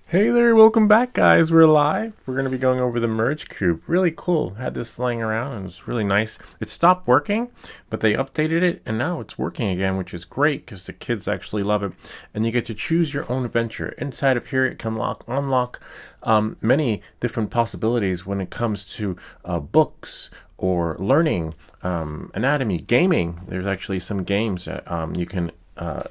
Hey there, welcome back, guys. We're live. We're going to be going over the Merge Cube. Really cool. Had this laying around and it's really nice. It stopped working, but they updated it and now it's working again, which is great because the kids actually love it. And you get to choose your own adventure. Inside of here, it can unlock many different possibilities when it comes to books or learning, anatomy, gaming. There's actually some games that you can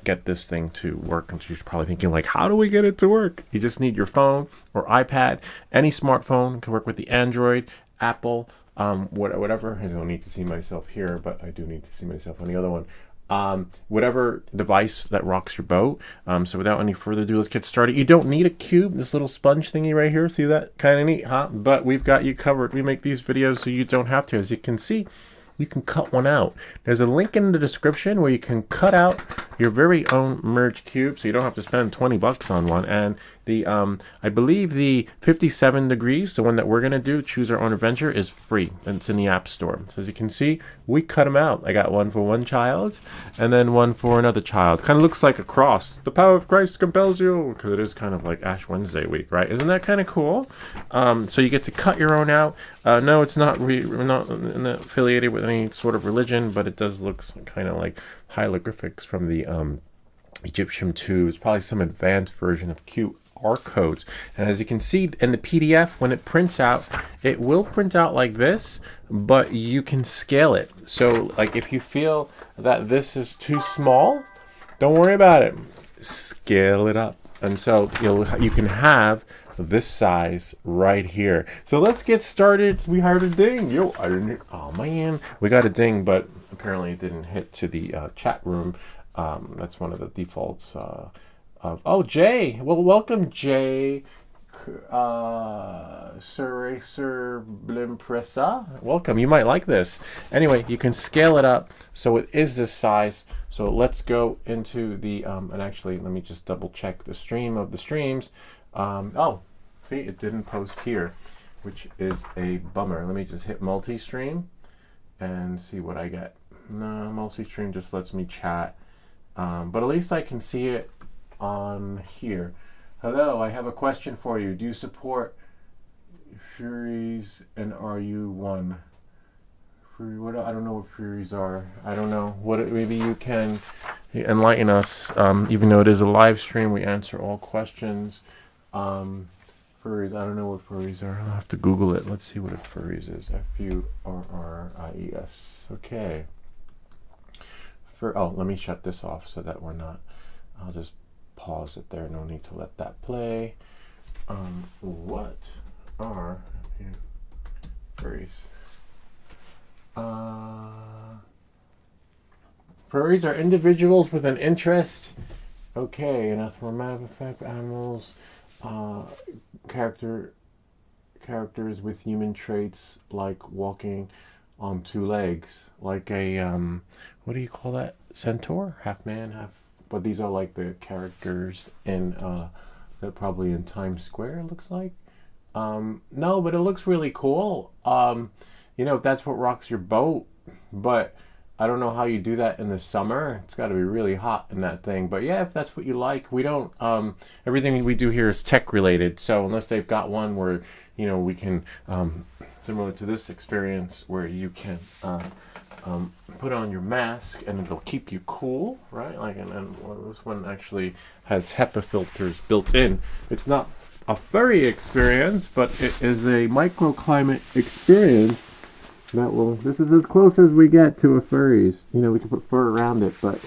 get this thing to work. And you're probably thinking, like, how do we get it to work? You just need your phone or iPad. Any smartphone can work with the Android, Apple, whatever. I don't need to see myself here, but I do need to see myself on the other one. Whatever device that rocks your boat. So without any further ado, let's get started. You don't need a cube, this little sponge thingy right here. See that? Kind of neat, huh? But we've got you covered. We make these videos so you don't have to. As you can see, you can cut one out. There's a link in the description where you can cut out your very own Merge Cube, so you don't have to spend 20 bucks on one. And the I believe the 57 degrees, the one that we're gonna do, choose our own adventure, is free, and it's in the App Store. So as you can see, we cut them out. I got one for one child, and then one for another child. Kind of looks like a cross. The power of Christ compels you, because it is kind of like Ash Wednesday week, right? Isn't that kind of cool? So you get to cut your own out. No, it's not. We're not affiliated with any sort of religion, but it does look kind of like hieroglyphics from the Egyptian too. It's probably some advanced version of QR codes. And as you can see in the PDF, when it prints out, it will print out like this, but you can scale it. So like if you feel that this is too small, don't worry about it. Scale it up. And so you can have this size right here. So let's get started. We heard a ding. Oh man, we got a ding, but apparently it didn't hit to the chat room. That's one of the defaults oh, Jay. Well, welcome, Jay. Sir Blimpressa. Welcome. You might like this. Anyway, you can scale it up so it is this size. So let's go into the and actually let me just double check the stream of the streams. Oh, see, it didn't post here, which is a bummer. Let me just hit multi-stream and see what I get. No, multi-stream just lets me chat. But at least I can see it on here. Hello, I have a question for you. Do you support Furies and are you one? What, I don't know what Furies are. I don't know. Maybe you can enlighten us. Even though it is a live stream, we answer all questions. Furries, I don't know what furries are. I'll have to Google it. Let's see what a furries is. Furries. Okay. Oh, let me shut this off so that we're not. I'll just pause it there. No need to let that play. What are furries? Furries are individuals with an interest. Okay, an anthropomorphic animals, characters with human traits like walking on two legs, like a what do you call that? Centaur, half man, half. But these are like the characters in they're probably in Times Square. It looks like. No, but it looks really cool. If that's what rocks your boat, but I don't know how you do that in the summer. It's got to be really hot in that thing. But yeah, if that's what you like, we don't. Everything we do here is tech related. So unless they've got one where we can similar to this experience where you can put on your mask and it'll keep you cool, right? Like, and this one actually has HEPA filters built in. It's not a furry experience, but it is a microclimate experience. This is as close as we get to a furries. We can put fur around it, but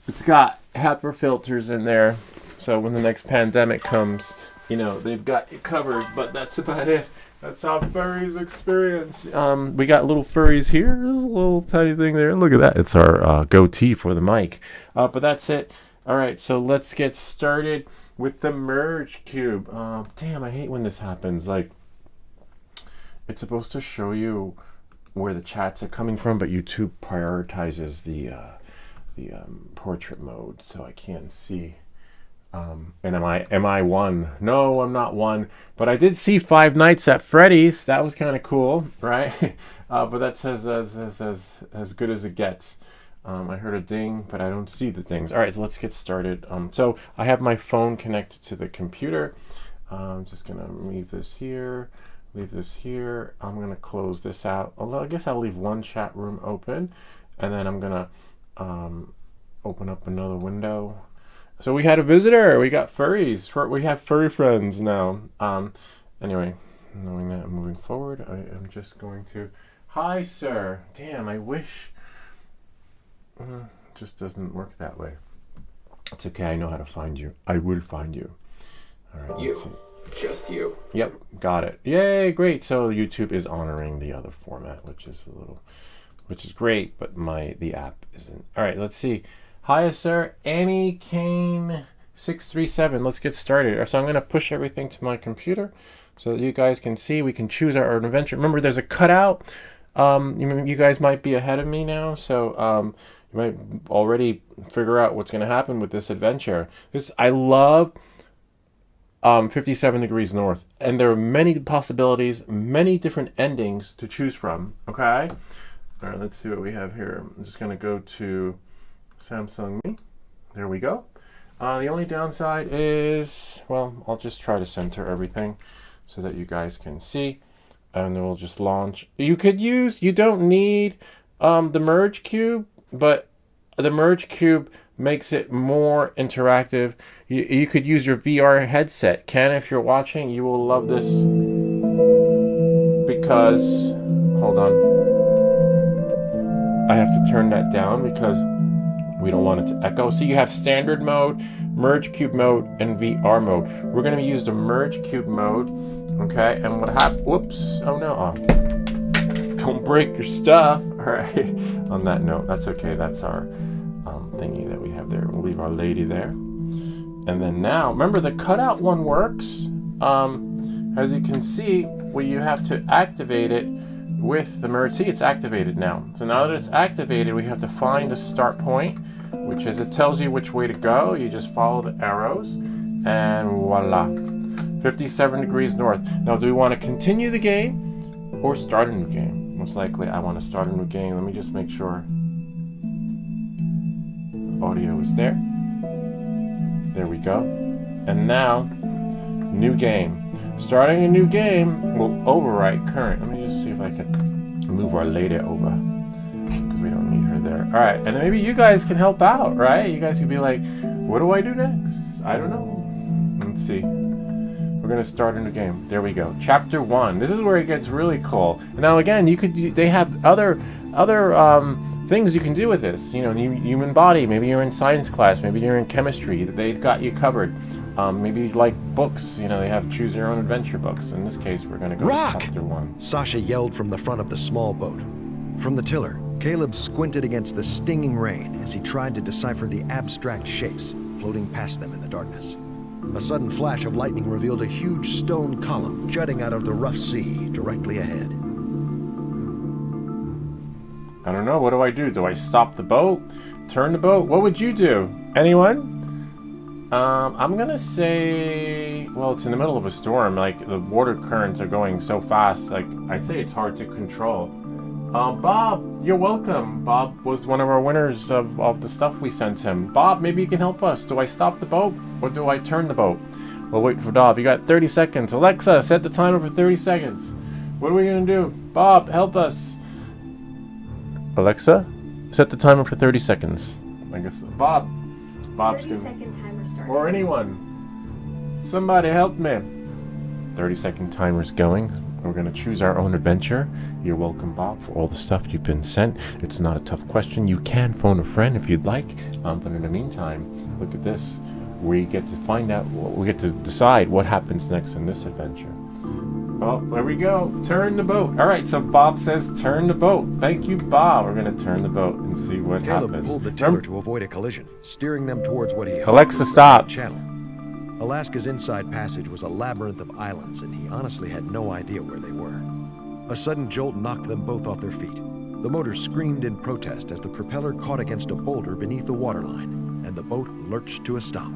it's got HEPA filters in there. So when the next pandemic comes, they've got you covered, but that's about it. That's how furries experience. We got little furries here. There's a little tiny thing there. Look at that. It's our goatee for the mic. But that's it. All right, so let's get started with the Merge Cube. Damn, I hate when this happens. Like, it's supposed to show you where the chats are coming from, but YouTube prioritizes the portrait mode, so I can't see. And am I one? No, I'm not one. But I did see Five Nights at Freddy's. That was kind of cool, right? But that's as good as it gets. I heard a ding, but I don't see the things. All right, so let's get started. So I have my phone connected to the computer. I'm just gonna leave this here, leave this here. I'm gonna close this out. Although I guess I'll leave one chat room open, and then I'm gonna open up another window. So we had a visitor. We got furries. We have furry friends now. Anyway, knowing that, moving forward, I am just going to. Hi, sir. Damn, I wish. Just doesn't work that way. It's okay. I know how to find you. I will find you. All right. You. Just you. Yep. Got it. Yay! Great. So YouTube is honoring the other format, which is great, but the app isn't. All right. Let's see. Hi, sir. Annie Kane 637. Let's get started. So I'm going to push everything to my computer so that you guys can see. We can choose our adventure. Remember, there's a cutout. You guys might be ahead of me now, so you might already figure out what's going to happen with this adventure. I love 57 Degrees North, and there are many possibilities, many different endings to choose from. Okay, all right. Let's see what we have here. I'm just going to go to Samsung Me. There we go. The only downside is, well, I'll just try to center everything so that you guys can see. And then we'll just launch. You don't need the Merge Cube, but the Merge Cube makes it more interactive. You could use your VR headset. Ken, if you're watching, you will love this. Because, hold on. I have to turn that down because we don't want it to echo. So you have standard mode, Merge Cube mode, and VR mode. We're going to use the Merge Cube mode. Okay, and what happened? Whoops! Oh no! Oh. Don't break your stuff. All right. On that note, that's okay. That's our thingy that we have there. We'll leave our lady there. And then now, remember the cutout one works. As you can see, you have to activate it with the merge. See, it's activated now. So now that it's activated, we have to find a start point, which is it tells you which way to go. You just follow the arrows, and voila. 57 Degrees North. Now, do we want to continue the game or start a new game? Most likely, I want to start a new game. Let me just make sure audio is there. There we go. And now, new game. Starting a new game will overwrite current. Let me just see if I can move our lady over because we don't need her there. All right, and then maybe you guys can help out, right? You guys can be like, what do I do next? I don't know. Let's see. We're gonna start a new game. There we go. Chapter 1. This is where it gets really cool. Now again, they have other things you can do with this. You know, human body. Maybe you're in science class. Maybe you're in chemistry. They've got you covered. Maybe you like books. You know, they have choose your own adventure books. In this case, we're gonna go to chapter 1. Sasha yelled from the front of the small boat. From the tiller, Caleb squinted against the stinging rain as he tried to decipher the abstract shapes floating past them in the darkness. A sudden flash of lightning revealed a huge stone column jutting out of the rough sea directly ahead. I don't know. What do I do? Do I stop the boat? Turn the boat? What would you do? Anyone? I'm gonna say, well, it's in the middle of a storm. Like, the water currents are going so fast. Like, I'd say it's hard to control. Bob, you're welcome. Bob was one of our winners of the stuff we sent him. Bob, maybe you can help us. Do I stop the boat or do I turn the boat? We'll wait for Bob. You got 30 seconds. Alexa, set the timer for 30 seconds. What are we going to do? Bob, help us. Alexa, set the timer for 30 seconds. I guess Bob's 30-second timer started. Or anyone. Somebody help me. 30-second timer's going. We're going to choose our own adventure. You're welcome, Bob, for all the stuff you've been sent. It's not a tough question. You can phone a friend if you'd like. But in the meantime, look at this. We get to find out, we get to decide what happens next in this adventure. Oh, there we go. Turn the boat. All right, so Bob says turn the boat. Thank you, Bob. We're going to turn the boat and see what happens. Caleb pulled the tiller to avoid a collision, steering them towards what he hoped Alexa, was stop. the channel. Alaska's inside passage was a labyrinth of islands, and he honestly had no idea where they were. A sudden jolt knocked them both off their feet. The motor screamed in protest as the propeller caught against a boulder beneath the waterline, and the boat lurched to a stop.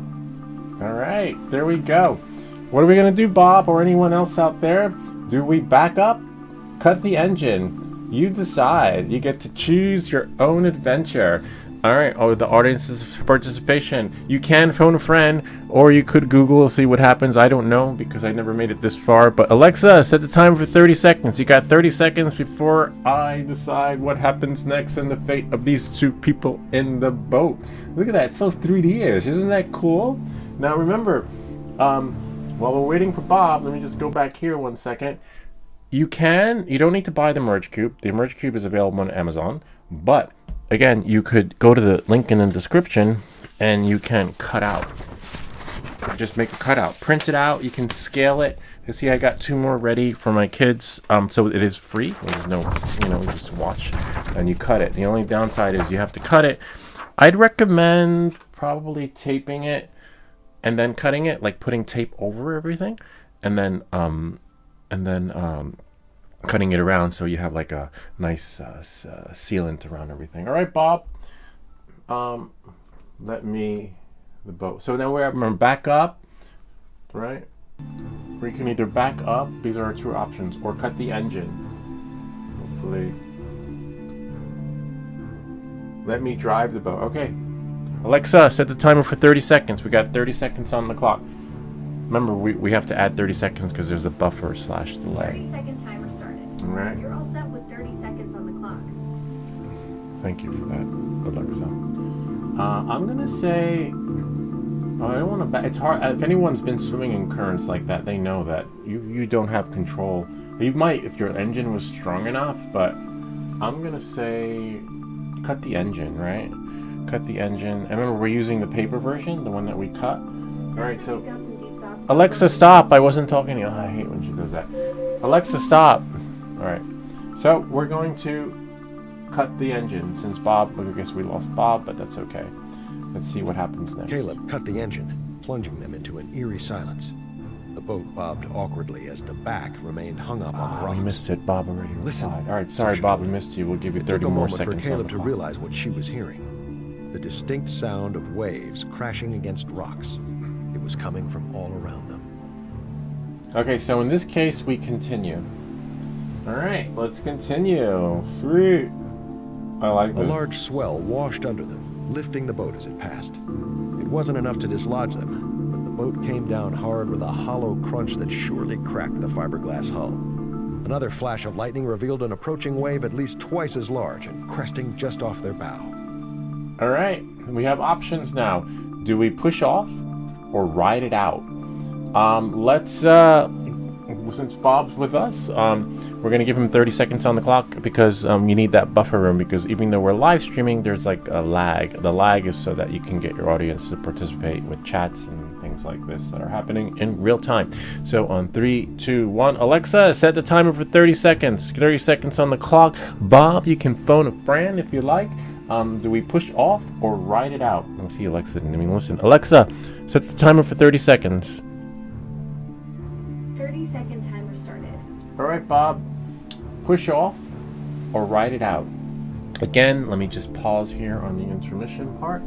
All right, there we go. What are we going to do, Bob, or anyone else out there? Do we back up? Cut the engine? You decide. You get to choose your own adventure. All right. Oh, the audience's participation. You can phone a friend, or you could Google, see what happens. I don't know because I never made it this far. But Alexa, set the timer for 30 seconds. You got 30 seconds before I decide what happens next and the fate of these two people in the boat. Look at that. It's so 3D-ish. Isn't that cool? Now, remember, while we're waiting for Bob, let me just go back here 1 second. You don't need to buy the Merge Cube. The Merge Cube is available on Amazon, but again, you could go to the link in the description and you can cut out. Just make a cutout. Print it out. You can scale it. You see, I got 2 more ready for my kids. So it is free. There's no, just watch and you cut it. The only downside is you have to cut it. I'd recommend probably taping it and then cutting it, like putting tape over everything, and then cutting it around so you have like a nice sealant around everything. All right, Bob. The boat. So now we're back up, right? We can either back up. These are our 2 options, or cut the engine. Hopefully, let me drive the boat. Okay. Alexa, set the timer for 30 seconds. We got 30 seconds on the clock. Remember, we have to add 30 seconds because there's a buffer / delay. 30-second timer started. All right. You're all set with 30 seconds on the clock. Thank you for that, Alexa. I'm gonna say, I don't want to. It's hard. If anyone's been swimming in currents like that, they know that you don't have control. You might if your engine was strong enough, but I'm gonna say, cut the engine. Right? Cut the engine. I remember we're using the paper version, the one that we cut. All right, so. Alexa, stop! I wasn't talking to you. Oh, I hate when she does that. Alexa, stop! Alright. So, we're going to cut the engine since Bob... I guess we lost Bob, but that's okay. Let's see what happens next. Caleb cut the engine, plunging them into an eerie silence. The boat bobbed awkwardly as the back remained hung up on the rocks. We missed it. Bob already Listen. replied. Alright, sorry Bob, we missed you. We'll give you 30 more seconds. It took a moment for Caleb on the to clock. realize what she was hearing. The distinct sound of waves crashing against rocks. It was coming from all around them. Okay, so in this case, we continue. Alright, let's continue. Sweet. I like this. A large swell washed under them, lifting the boat as it passed. It wasn't enough to dislodge them, but the boat came down hard with a hollow crunch that surely cracked the fiberglass hull. Another flash of lightning revealed an approaching wave at least twice as large and cresting just off their bow. Alright, we have options now. Do we push off or ride it out? Since Bob's with us, we're going to give him 30 seconds on the clock because you need that buffer room, because even though we're live streaming, there's like a lag. The lag is so that you can get your audience to participate with chats and things like this that are happening in real time. So on 3, 2, 1, Alexa, set the timer for 30 seconds. 30 seconds on the clock. Bob, you can phone a friend if you like. Do we push off or ride it out? Let's see, Alexa. Listen. Alexa, set the timer for 30 seconds. 30-second timer started. All right, Bob. Push off or ride it out. Again, let me just pause here on the intermission part.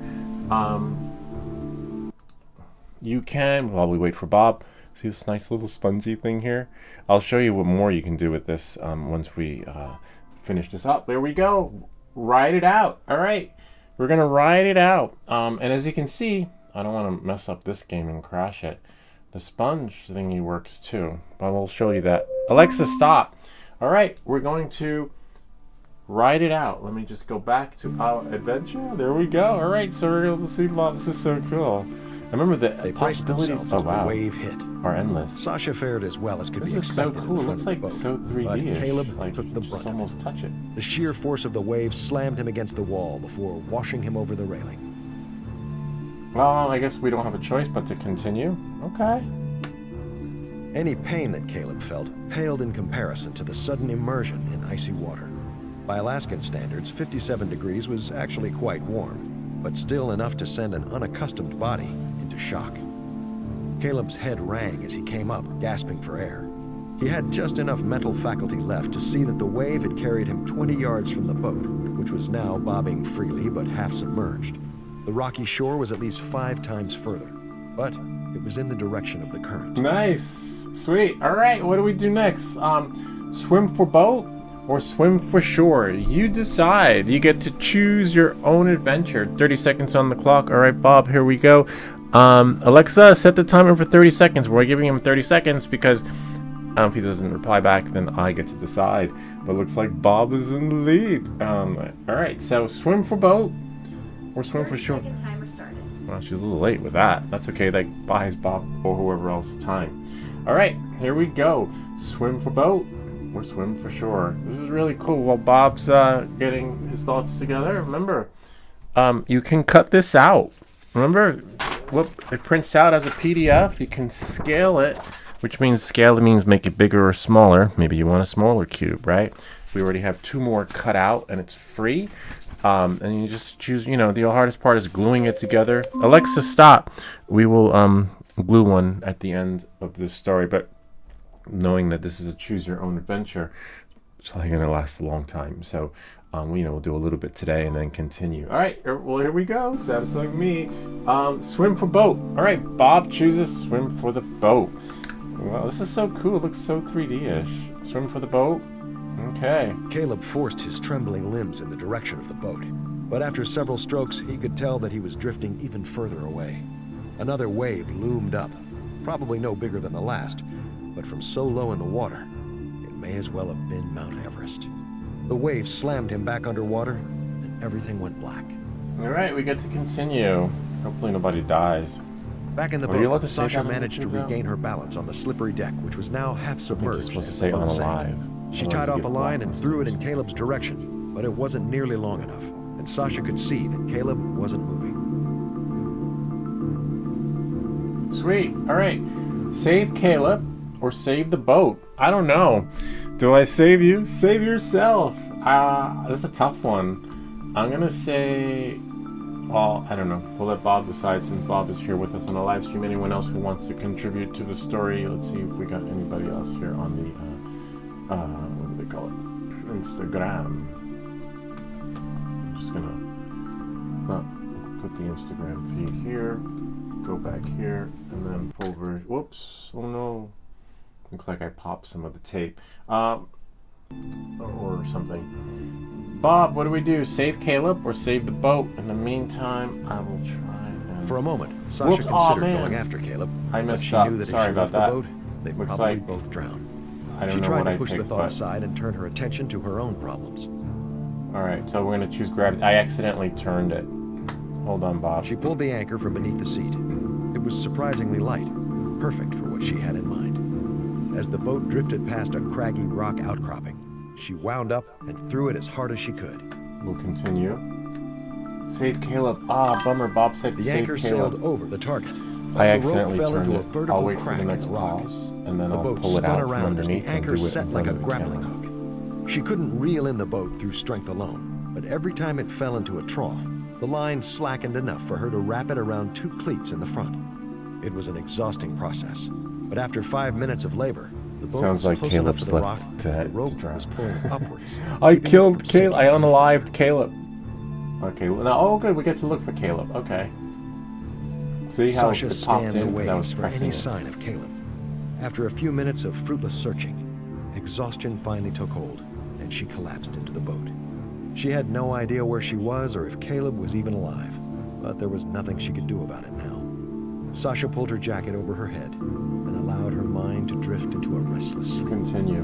You can, while we wait for Bob, see this nice little spongy thing here? I'll show you what more you can do with this once we finish this up. There we go. Ride it out. All right. We're going to ride it out. And as you can see, I don't want to mess up this game and crash it. The sponge thingy works too, but we'll show you that. Alexa, stop. All right, we're going to ride it out. Let me just go back to our adventure. There we go. All right, so we're able to see Bob. This is so cool. I remember the possibilities as the wave hit. Are endless. Sasha fared as well as could be This is so expected. cool. It looks like so 3D-ish. Caleb Like took the you just brunt of almost touch it. The sheer force of the wave slammed him against the wall before washing him over the railing. Well, I guess we don't have a choice but to continue. Okay. Any pain that Caleb felt paled in comparison to the sudden immersion in icy water. By Alaskan standards, 57 degrees was actually quite warm, but still enough to send an unaccustomed body into shock. Caleb's head rang as he came up, gasping for air. He had just enough mental faculty left to see that the wave had carried him 20 yards from the boat, which was now bobbing freely but half submerged. The rocky shore was at least 5 times further, but it was in the direction of the current. Nice. Sweet. All right, what do we do next? Swim for boat or swim for shore? You decide. You get to choose your own adventure. 30 seconds on the clock. All right, Bob, here we go. Alexa, set the timer for 30 seconds. We're giving him 30 seconds because if he doesn't reply back, then I get to decide. But it looks like Bob is in the lead. All right, so swim for boat or swim for shore. 30-second timer started. Well, she's a little late with that. That's okay. That buys Bob or whoever else time. All right, here we go. Swim for boat or swim for shore. This is really cool. While Bob's getting his thoughts together, remember, you can cut this out. Remember, whoop, it prints out as a PDF. You can scale it, which means scale it means make it bigger or smaller. Maybe you want a smaller cube, right? We already have 2 more cut out, and it's free. And you just choose, the hardest part is gluing it together. Alexa, stop. We will glue one at the end of this story, but knowing that this is a choose your own adventure, it's only going to last a long time. So, we'll do a little bit today and then continue. All right, well, here we go. Sounds like me. Swim for boat. All right, Bob chooses swim for the boat. Wow, this is so cool. It looks so 3D-ish. Swim for the boat. Okay. Caleb forced his trembling limbs in the direction of the boat, but after several strokes, he could tell that he was drifting even further away. Another wave loomed up, probably no bigger than the last, but from so low in the water, it may as well have been Mount Everest. The wave slammed him back underwater, and everything went black. All right, we get to continue. Hopefully nobody dies. Back in the Are you allowed boat, to say Sasha that on managed to YouTube now? regain her balance on the slippery deck, which was now half I think you're submerged. supposed to as say the boat on sank. alive. She Otherwise tied you off get a line and blocked. threw it in Caleb's direction, but it wasn't nearly long enough, and Sasha could see that Caleb wasn't moving. Sweet. All right. Save Caleb or save the boat. I don't know. Do I save you? Save yourself. This is a tough one. I'm going to say... Well, I don't know. We'll let Bob decide since Bob is here with us on the live stream. Anyone else who wants to contribute to the story? Let's see if we got anybody else here on the, what do they call it? Instagram. I'm just going to put the Instagram feed here. Go back here and then full version. Whoops! Oh no! Looks like I popped some of the tape, or something. Bob, what do we do? Save Caleb or save the boat? In the meantime, I will try. And... For a moment, Sasha Whoops. considered man. going after Caleb, I but messed she up. knew that if Sorry she about left the that. boat, they'd Looks probably like- both drown. I don't She know tried what to I push the picked, thought but aside and turn her attention to her own problems. all right. So we're gonna choose gravity. I accidentally turned it. Hold on, Bob. She pulled the anchor from beneath the seat. It was surprisingly light, perfect for what she had in mind. As the boat drifted past a craggy rock outcropping, she wound up and threw it as hard as she could. We'll continue. Save Caleb. Bummer. Bob said The save anchor Caleb. sailed over the target. but I the rope accidentally fell turned into a it. vertical I'll wait for crack the in next the rock. pause, and then The I'll boat pull it spun out from around as the underneath and anchor do it set in like a front of the grappling camera. hook. She couldn't reel in the boat through strength alone, but every time it fell into a trough, the line slackened enough for her to wrap it around 2 cleats in the front. It was an exhausting process, but after 5 minutes of labor, the boat Sounds was like close enough Caleb's to the rock, left the to rope drown. was pulling upwards. I keeping it killed from Caleb. I sinking any unalived further. Caleb. Okay. Well, now, oh, good. We get to look for Caleb. Okay. See how Sasha it popped scanned the in because I was waves for pressing any it. sign of Caleb. After a few minutes of fruitless searching, exhaustion finally took hold, and she collapsed into the boat. She had no idea where she was or if Caleb was even alive, but there was nothing she could do about it now. Sasha pulled her jacket over her head and allowed her mind to drift into a restless sleep. Continue.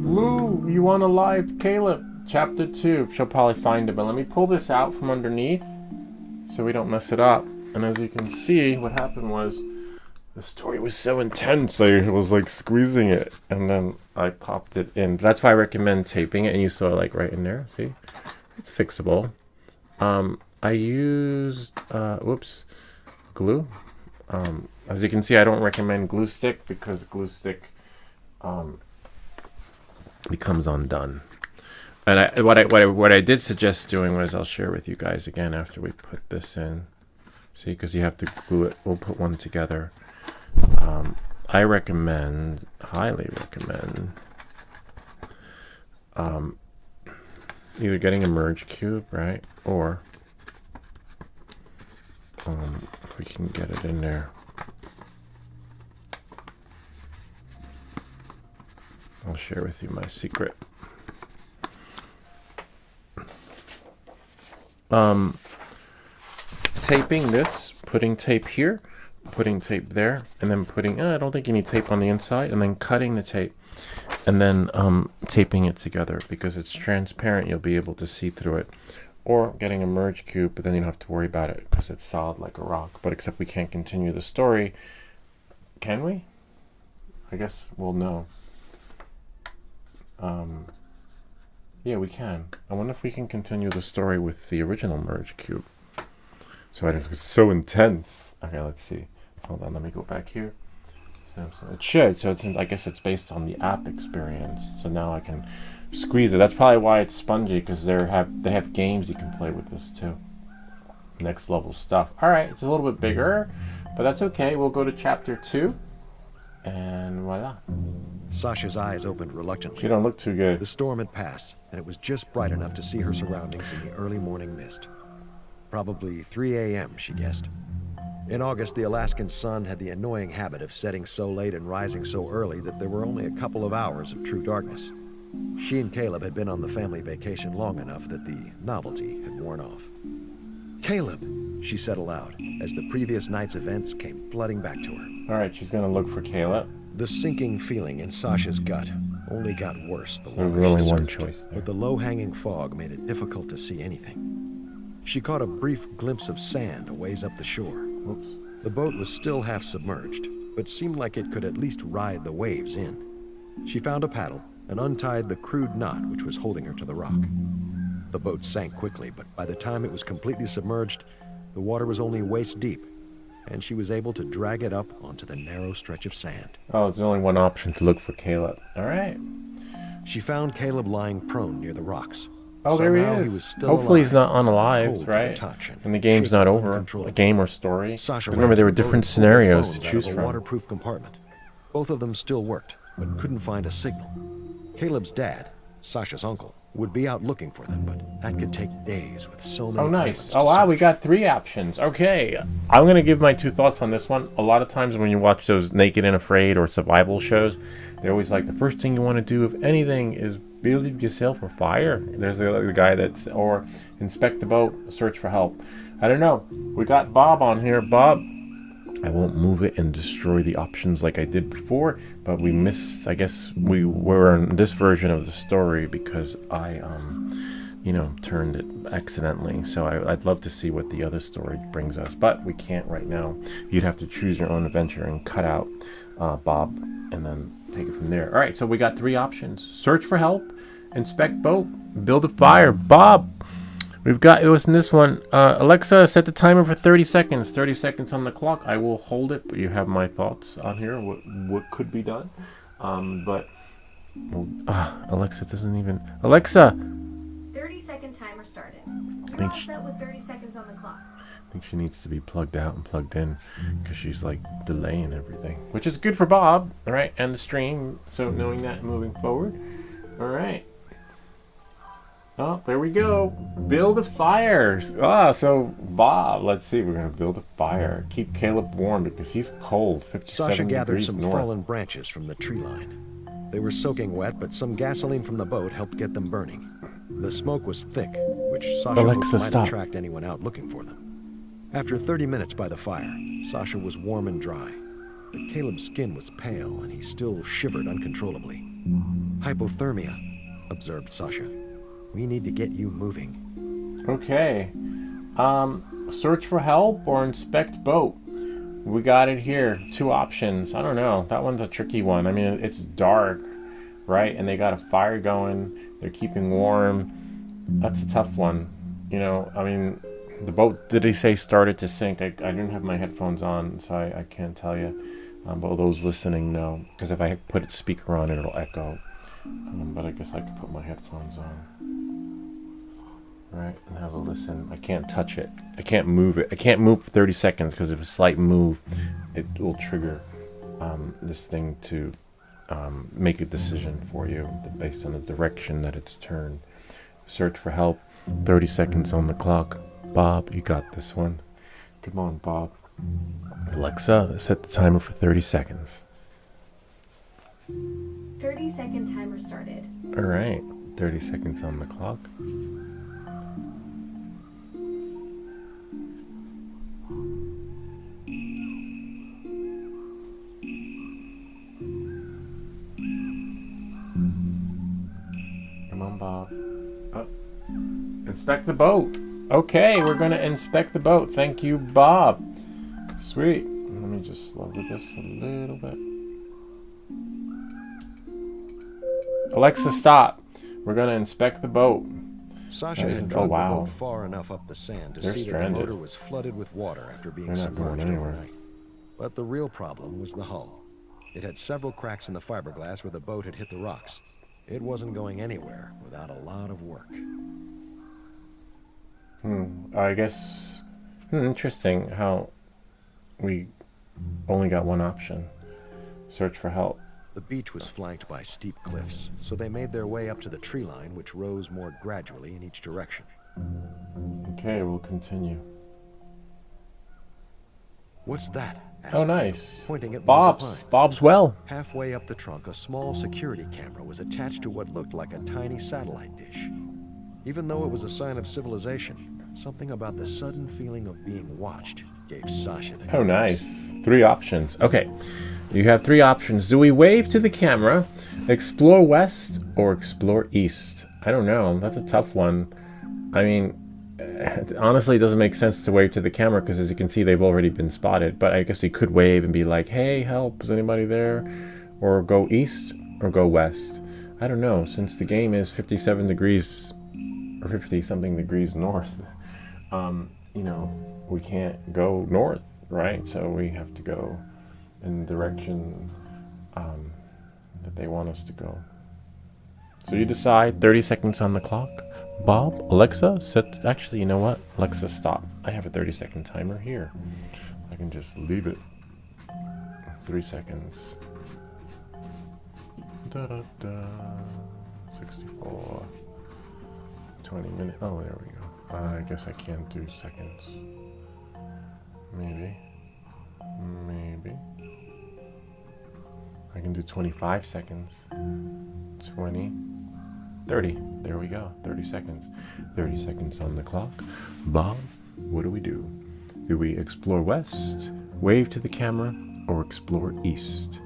Lou, you unalived Caleb. Chapter 2. She'll probably find it, but let me pull this out from underneath so we don't mess it up. And as you can see, what happened was the story was so intense, I was like squeezing it, and then I popped it in. That's why I recommend taping it, and you saw it like right in there. See? It's fixable. I used, glue. As you can see, I don't recommend glue stick because glue stick becomes undone. And what I did suggest doing was, I'll share with you guys again after we put this in. See, because you have to glue it. We'll put one together. I highly recommend, either getting a merge cube, right, or if we can get it in there. I'll share with you my secret. taping this, putting tape here, putting tape there, and then putting, I don't think you need tape on the inside, and then cutting the tape, and then taping it together. Because it's transparent, you'll be able to see through it. Or getting a merge cube, but then you don't have to worry about it because it's solid like a rock. But except we can't continue the story. Can we? I guess we'll know. Yeah, we can. I wonder if we can continue the story with the original merge cube. So it's so intense. Okay, let's see. Hold on, let me go back here. So it should. So it's, I guess it's based on the app experience. So now I can squeeze it. That's probably why it's spongy, because they have games you can play with this too. Next level stuff. All right, it's a little bit bigger, but that's okay. We'll go to chapter 2, and voila. Sasha's eyes opened reluctantly. She don't look too good. The storm had passed, and it was just bright enough to see her surroundings in the early morning mist. Probably 3 a.m., she guessed. In August, the Alaskan sun had the annoying habit of setting so late and rising so early that there were only a couple of hours of true darkness. She and Caleb had been on the family vacation long enough that the novelty had worn off. "Caleb," she said aloud, as the previous night's events came flooding back to her. All right, she's going to look for Caleb. The sinking feeling in Sasha's gut only got worse the There longer was only she one searched, choice there. but the low-hanging fog made it difficult to see anything. She caught a brief glimpse of sand a ways up the shore. Oops. The boat was still half submerged, but seemed like it could at least ride the waves in. She found a paddle and untied the crude knot which was holding her to the rock. The boat sank quickly, but by the time it was completely submerged, the water was only waist deep, and she was able to drag it up onto the narrow stretch of sand. Oh, there's only one option, to look for Caleb. All right. She found Caleb lying prone near the rocks. Oh, there he Somehow is. he was still Hopefully he's alive, not unalived, cold to the right? touch And the game's shaking not over. uncontrollably. A game or story. Sasha Remember, ran there to were the boat different and pulled their scenarios to phones out choose of a from. waterproof compartment. Both of them still worked, but couldn't find a signal. Caleb's dad, Sasha's uncle, would be out looking for them, but that could take days with so many Oh, nice. islands to Oh, wow, we search. got 3 options. Okay. I'm going to give my 2 thoughts on this one. A lot of times when you watch those Naked and Afraid or survival shows, they're always like, the first thing you want to do, if anything, is build yourself a fire. There's the guy that's, or inspect the boat, search for help. I don't know. We got Bob on here. Bob, I won't move it and destroy the options like I did before, but we missed, I guess we were in this version of the story because I, turned it accidentally. So I'd love to see what the other story brings us, but we can't right now. You'd have to choose your own adventure and cut out Bob and then take it from there. All right, so we got 3 options. Search for help, inspect boat, build a fire. Bob, we've got, it was in this one. Alexa, set the timer for 30 seconds. 30 seconds on the clock. I will hold it, but you have my thoughts on here, what could be done. Alexa doesn't even... Alexa! 30-second timer started. You're Think all she- set with 30 seconds on the clock. I think she needs to be plugged out and plugged in because she's like delaying everything, which is good for Bob, all right, and the stream. So knowing that moving forward, all right. Oh, there we go. Build a fire. So Bob, let's see. We're gonna build a fire. Keep Caleb warm because he's cold. 57 Sasha gathered degrees some north. fallen branches from the tree line. They were soaking wet, but some gasoline from the boat helped get them burning. The smoke was thick, which Sasha Alexa, hoped might stop. attract anyone out looking for them. After 30 minutes by the fire, Sasha was warm and dry, but Caleb's skin was pale and he still shivered uncontrollably. "Hypothermia," observed Sasha. "We need to get you moving." Okay. Search for help or inspect boat. We got it here. 2 options. I don't know. That one's a tricky one. I mean, it's dark, right? And they got a fire going. They're keeping warm. That's a tough one. I mean, the boat, did they say started to sink? I didn't have my headphones on, so I can't tell you. But those listening know. Because if I put a speaker on, it'll echo. But I guess I could put my headphones on. Right, and have a listen. I can't touch it. I can't move it. I can't move for 30 seconds because if a slight move, it will trigger this thing to make a decision for you based on the direction that it's turned. Search for help. 30 seconds on the clock. Bob, you got this one. Come on, Bob. Alexa, set the timer for 30 seconds. 30-second timer started. All right, 30 seconds on the clock. Inspect the boat. Okay, we're gonna inspect the boat. Thank you, Bob. Sweet. Let me just lower this a little bit. Alexa, stop. We're gonna inspect the boat. Sasha Nice. had Oh, dragged wow. the boat far enough up the sand to They're see that the stranded. motor was flooded with water after being They're not going submerged anywhere. overnight. But the real problem was the hull. It had several cracks in the fiberglass where the boat had hit the rocks. It wasn't going anywhere without a lot of work. I guess interesting how we only got one option. Search for help. The beach was flanked by steep cliffs, so they made their way up to the tree line, which rose more gradually in each direction. Okay, we'll continue. What's that? asked Oh, Caleb, nice. pointing at one of the Bob's. pines. Bob's well. Halfway up the trunk, a small security camera was attached to what looked like a tiny satellite dish. Even though it was a sign of civilization, something about the sudden feeling of being watched gave Sasha the Oh, creeps. nice. 3 options. Okay. You have 3 options. Do we wave to the camera, explore west, or explore east? I don't know. That's a tough one. I mean, honestly, it doesn't make sense to wave to the camera because, as you can see, they've already been spotted. But I guess you could wave and be like, hey, help, is anybody there? Or go east or go west. I don't know. Since the game is 57 degrees or 50-something degrees north, you know, we can't go north, right? So we have to go in the direction that they want us to go. So you decide. 30 seconds on the clock. Bob, Alexa, set. Actually, you know what? Alexa, stop. I have a 30-second timer here. I can just leave it. 3 seconds. Da da da. 64. 20 minutes. Oh, there we go. I guess I can't do seconds. Maybe. I can do 25 seconds. 20. 30. There we go. 30 seconds. 30 seconds on the clock. Bob, what do we do? Do we explore west, wave to the camera, or explore east?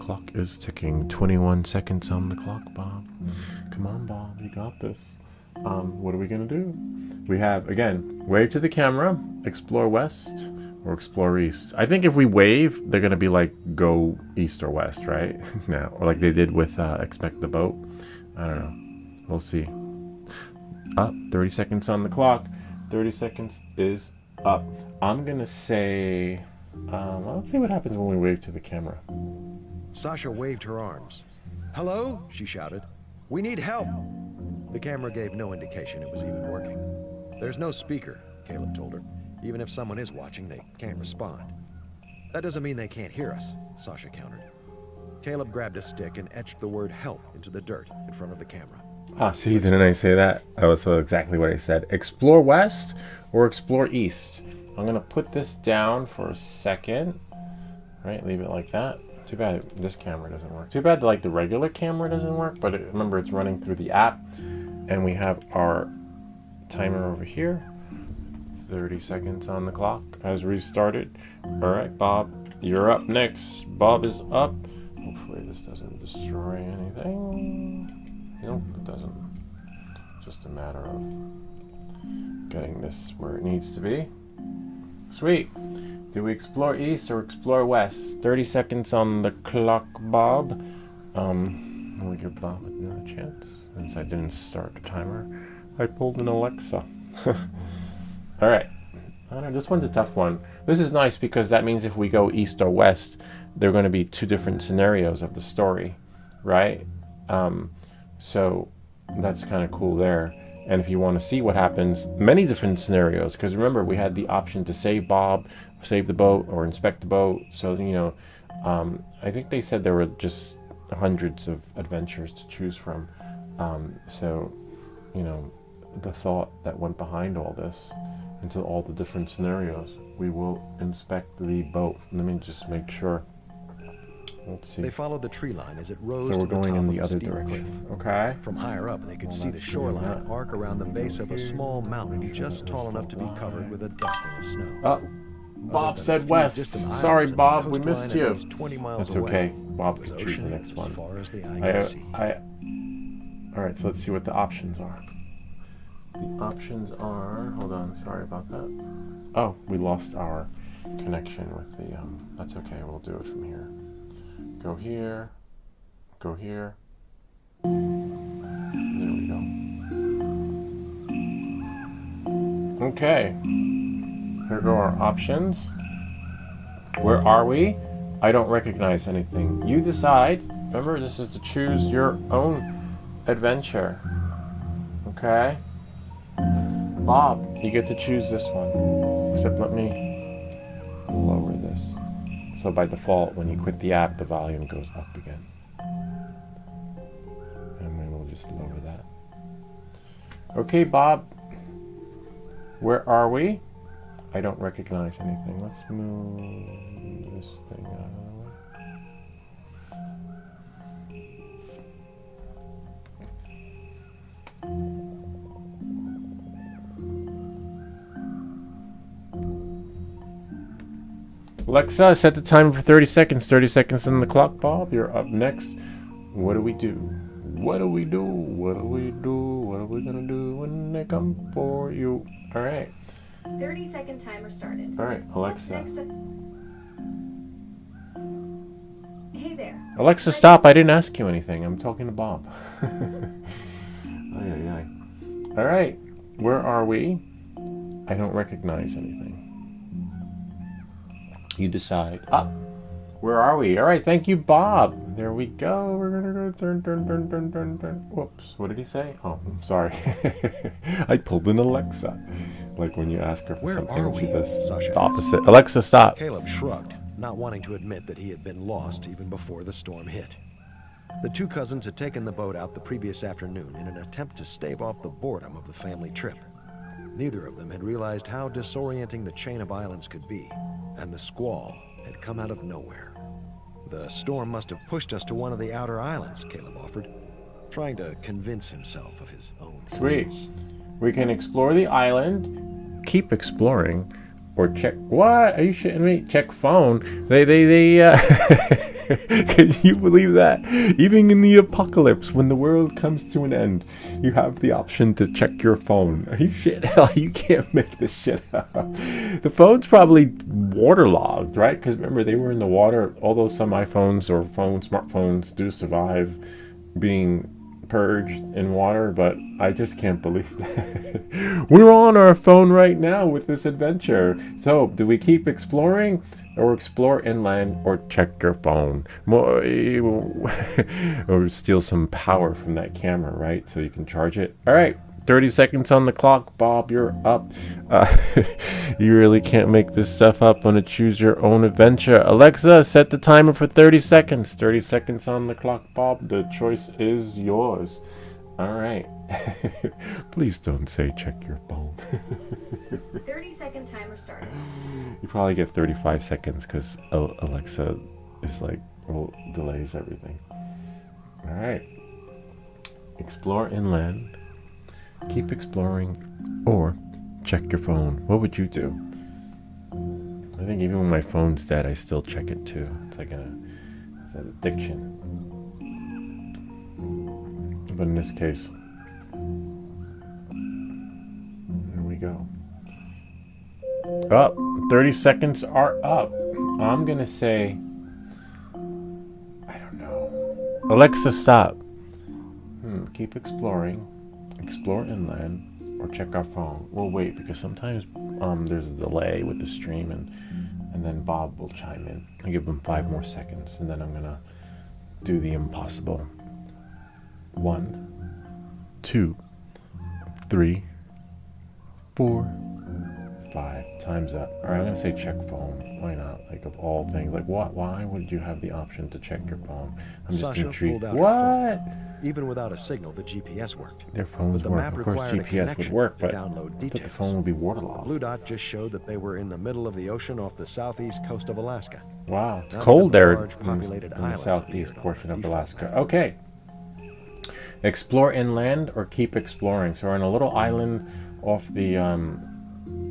Clock is ticking. 21 seconds on the clock, Bob. Come on, Bob. You got this. What are we going to do? We have, again, wave to the camera, explore west, or explore east. I think if we wave, they're going to be like, go east or west, right? Now, or like they did with Expect the Boat. I don't know. We'll see. Up. 30 seconds on the clock. 30 seconds is up. I'm going to say, let's see what happens when we wave to the camera. Sasha waved her arms. "Hello?" she shouted. "We need help." The camera gave no indication it was even working. "There's no speaker," Caleb told her. "Even if someone is watching, they can't respond." "That doesn't mean they can't hear us," Sasha countered. Caleb grabbed a stick and etched the word help into the dirt in front of the camera. Ah, see, didn't I say that? That was exactly what I said. Explore west or explore east. I'm going to put this down for a second. Right, leave it like that. Too bad this camera doesn't work. Too bad the regular camera doesn't work, but remember it's running through the app. And we have our timer over here. 30 seconds on the clock has restarted. All right, Bob, you're up next. Bob is up. Hopefully this doesn't destroy anything. Nope, it doesn't. Just a matter of getting this where it needs to be. Sweet. Do we explore east or explore west? 30 seconds on the clock, Bob. We'll give Bob another chance. Since I didn't start the timer, I pulled an Alexa. All right. I don't know, this one's a tough one. This is nice because that means if we go east or west, there are going to be 2 different scenarios of the story, right? So that's kind of cool there. And if you want to see what happens, many different scenarios, because remember we had the option to save Bob, save the boat, or inspect the boat. So, you know, I think they said there were just hundreds of adventures to choose from. So, you know, the thought that went behind all this, into all the different scenarios, we will inspect the boat. Let me just make sure. Let's see. They followed the tree line as it rose So we're to the going top in of the the other steep direction. cliff. Okay. From higher up, they could see the that's good shoreline enough. arc around the base of a small mountain just tall enough to be covered with a dusting of snow. Oh, Bob Other than a said few west. distant Sorry, islands and Bob, the we missed coastline you. at least 20 miles That's away, okay. Bob was could choose the ocean next as one. far as the eye could see. All right, so let's see what the options are. The options are, hold on, sorry about that. Oh, we lost our connection with the, that's okay, we'll do it from here. Go here, go here. There we go. Okay, here go our options. Where are we? I don't recognize anything. You decide. Remember, this is to choose your own adventure. Okay? Bob, you get to choose this one. Except let me lower this. So by default, when you quit the app, the volume goes up again. And then we'll just lower that. Okay, Bob. Where are we? I don't recognize anything. Let's move this thing out of the way. Alexa, set the timer for 30 seconds. 30 seconds on the clock, Bob. You're up next. What do we do? What do we do? What do we do? What are we gonna do when they come for you? All right. 30-second timer started. All right, Alexa. What's next? Hey there. Alexa, stop. I didn't ask you anything. I'm talking to Bob. Ay, ay, ay. All right. Where are we? I don't recognize anything. You decide. Up. Where are we? All right. Thank you, Bob. There we go. We're going to go turn. Whoops. What did he say? Oh, I'm sorry. I pulled an Alexa. Like when you ask her for Where something, are we? she does Sasha the opposite. Alexa, stop. Caleb shrugged, not wanting to admit that he had been lost even before the storm hit. The two cousins had taken the boat out the previous afternoon in an attempt to stave off the boredom of the family trip. Neither of them had realized how disorienting the chain of islands could be, and the squall had come out of nowhere. The storm must have pushed us to one of the outer islands, Caleb offered, trying to convince himself of his own innocence. We can explore the island, keep exploring, or check. What? Are you shitting me? Check phone. Can you believe that? Even in the apocalypse, when the world comes to an end, you have the option to check your phone. Are you shit? Hell, you can't make this shit up. The phone's probably waterlogged, right? Because remember, they were in the water. Although some iPhones or smartphones do survive being purged in water, but I just can't believe that. We're on our phone right now with this adventure. So, do we keep exploring, or explore inland, or check your phone? Or steal some power from that camera, right? So you can charge it. All right, 30 seconds on the clock, Bob. You're up. You really can't make this stuff up on a choose your own adventure. Alexa, set the timer for 30 seconds. 30 seconds on the clock, Bob. The choice is yours. All right. Please don't say check your phone. 30-second timer started. You probably get 35 seconds because Alexa is like, well, delays everything. All right. Explore inland. Keep exploring, or check your phone. What would you do? I think even when my phone's dead, I still check it too. It's like an addiction. But in this case, here we go. Up. 30 seconds are up. I'm gonna say, I don't know. Alexa, stop. Keep exploring. Explore inland, or check our phone. We'll wait because sometimes there's a delay with the stream, and then Bob will chime in. I give him 5 more seconds, and then I'm gonna do the impossible. 1, 2, 3, 4, 5. Time's up. All right, I'm gonna say check phone. Why not? Like, of all things, like what? Why would you have the option to check your phone? I'm just Sasha intrigued. pulled out her What? phone. Even without a signal, the GPS worked. Their phones But the work. map Of course, required a GPS would connection work, to but download the details. phone would be The waterlogged. blue dot just showed that they were in the middle of the ocean off the southeast coast of Alaska. Wow, it's Not cold even there large in populated the islands southeast appeared on portion the of default Alaska. map. Okay. Explore inland or keep exploring. So we're on a little island off the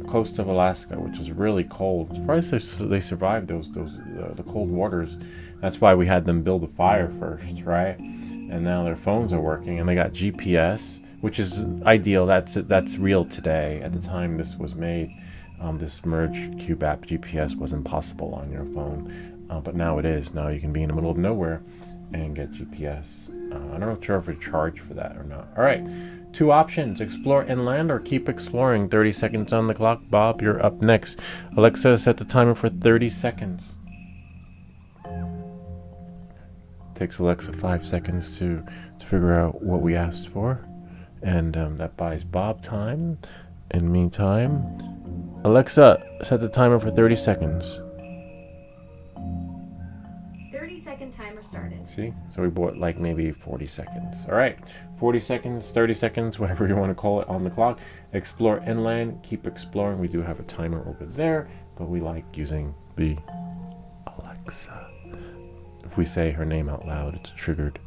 coast of Alaska, which is really cold. I'm surprised they survived the cold waters. That's why we had them build a fire first, right? And now their phones are working, and they got GPS. which is ideal. That's real today. At the time this was made, this Merge Cube app GPS wasn't possible on your phone, but now it is. Now you can be in the middle of nowhere and get GPS. I'm not sure if it's charged for that or not. All right, 2 options: explore inland or keep exploring. 30 seconds on the clock. Bob, you're up next. Alexa, set the timer for 30 seconds. Takes Alexa 5 seconds to figure out what we asked for, and that buys Bob time. In the meantime, Alexa, set the timer for 30 seconds. 30-second timer started. See? So we bought like maybe 40 seconds. All right, 40 seconds, 30 seconds, whatever you want to call it on the clock. Explore inland, keep exploring. We do have a timer over there, but we like using the Alexa. If we say her name out loud, it's triggered.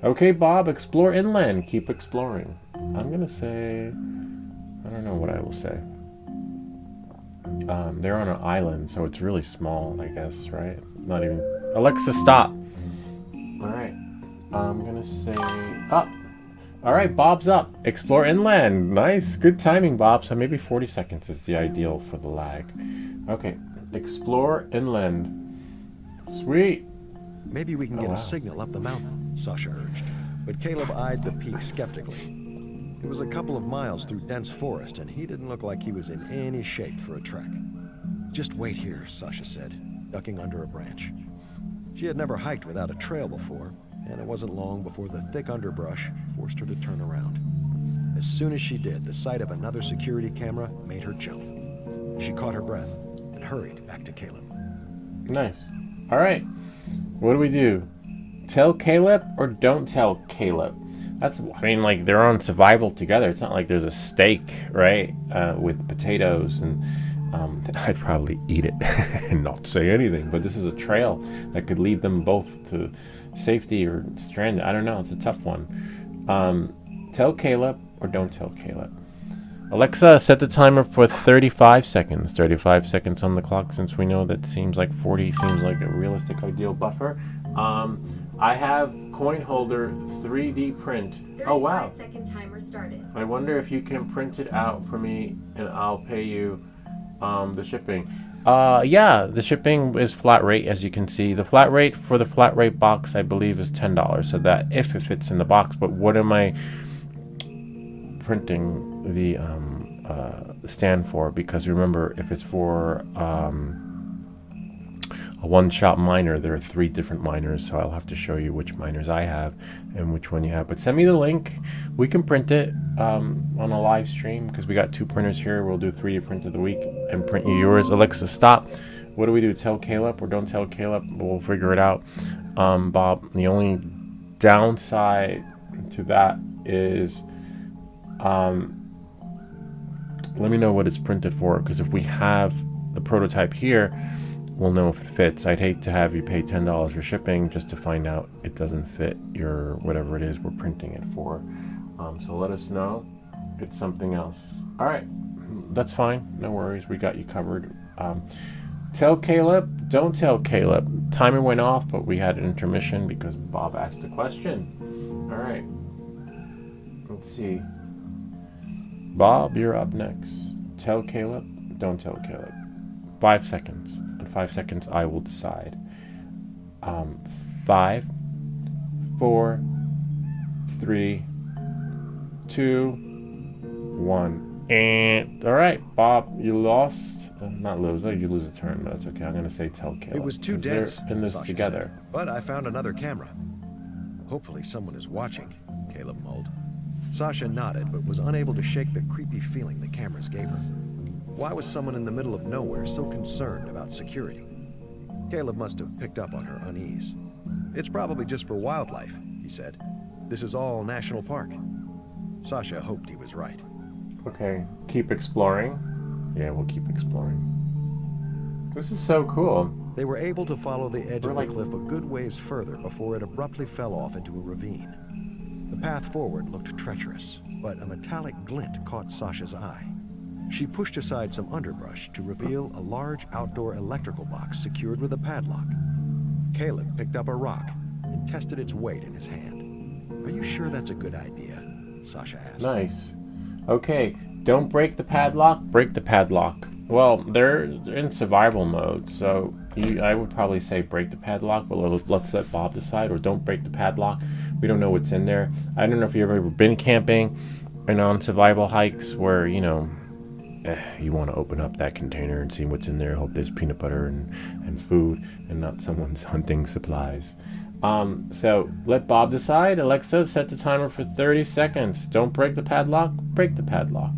Okay, Bob, explore inland, keep exploring. I'm gonna say, I don't know what I will say. They're on an island, so it's really small, I guess, right? It's not even... Alexa, stop! Alright, I'm gonna say up. Alright, Bob's up. Explore inland. Nice, good timing, Bob. So maybe 40 seconds is the ideal for the lag. Okay, explore inland. Sweet. Maybe we can get a signal up the mountain, Sasha urged. But Caleb eyed the peak skeptically. It was a couple of miles through dense forest, and he didn't look like he was in any shape for a trek. Just wait here, Sasha said, ducking under a branch. She had never hiked without a trail before, and it wasn't long before the thick underbrush forced her to turn around. As soon as she did, the sight of another security camera made her jump. She caught her breath and hurried back to Caleb. Nice. All right. What do we do? Tell Caleb or don't tell Caleb? That's, I mean, like, they're on survival together. It's not like there's a steak, right, with potatoes, and I'd probably eat it and not say anything. But this is a trail that could lead them both to safety or stranded. I don't know. It's a tough one. Tell Caleb or don't tell Caleb. Alexa, set the timer for 35 seconds. 35 seconds on the clock, since we know that seems like 40 seems like a realistic ideal buffer. I have coin holder 3D print. Oh wow. 35-second timer started. I wonder if you can print it out for me and I'll pay you the shipping. Yeah, the shipping is flat rate, as you can see. The flat rate for the flat rate box, I believe, is $10. So that if it fits in the box, but what am I printing the stand for? Because remember, if it's for a one-shot miner, there are 3 different miners, so I'll have to show you which miners I have and which one you have. But send me the link. We can print it on a live stream, because we got 2 printers here. We'll do 3D print of the week and print you yours. Alexa, stop. What do we do? Tell Caleb or don't tell Caleb? We'll figure it out. Bob, the only downside to that is let me know what it's printed for, because if we have the prototype here, we'll know if it fits. I'd hate to have you pay $10 for shipping just to find out it doesn't fit your whatever it is we're printing it for. So let us know. It's something else. All right, that's fine. No worries. We got you covered. Tell Caleb, don't tell Caleb. Timer went off, but we had an intermission because Bob asked a question. All right. Let's see. Bob, you're up next. Tell Caleb, don't tell Caleb. 5 seconds. In 5 seconds, I will decide. 5, 4, 3, 2, 1. And all right, Bob, you lost. Not lose. Well, you lose a turn, but that's okay. I'm gonna say tell Caleb. It was too dense, in this Sasha together. said, but I found another camera. Hopefully someone is watching, Caleb mulled. Sasha nodded, but was unable to shake the creepy feeling the cameras gave her. Why was someone in the middle of nowhere so concerned about security? Caleb must have picked up on her unease. It's probably just for wildlife, he said. This is all national park. Sasha hoped he was right. Okay, keep exploring. Yeah, we'll keep exploring. This is so cool. They were able to follow the edge of the cliff a good ways further before it abruptly fell off into a ravine. The path forward looked treacherous, but a metallic glint caught Sasha's eye. She pushed aside some underbrush to reveal a large outdoor electrical box secured with a padlock. Caleb picked up a rock and tested its weight in his hand. Are you sure that's a good idea? Sasha asked. Nice. Okay, don't break the padlock, break the padlock. Well, they're in survival mode, so I would probably say break the padlock, but let's let Bob decide, or don't break the padlock. We don't know what's in there. I don't know if you've ever been camping and on survival hikes where, you know, you want to open up that container and see what's in there. Hope there's peanut butter and food and not someone's hunting supplies. So let Bob decide. Alexa, set the timer for 30 seconds. Don't break the padlock, break the padlock.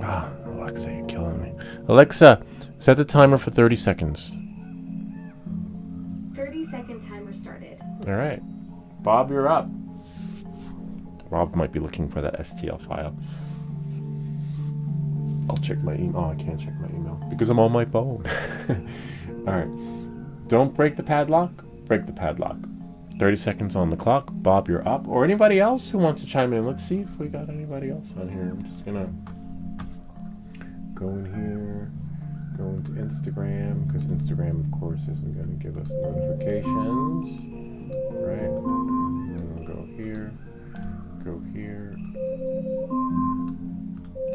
Alexa, you're killing me. Alexa, set the timer for 30 seconds. 30-second timer started. All right. Bob, you're up. Bob might be looking for that STL file. I'll check my email. Oh, I can't check my email because I'm on my phone. All right. Don't break the padlock. Break the padlock. 30 seconds on the clock. Bob, you're up. Or anybody else who wants to chime in. Let's see if we got anybody else on here. I'm just going to go in here. Go into Instagram, because Instagram, of course, isn't going to give us notifications. Right? And we'll go here. Go here.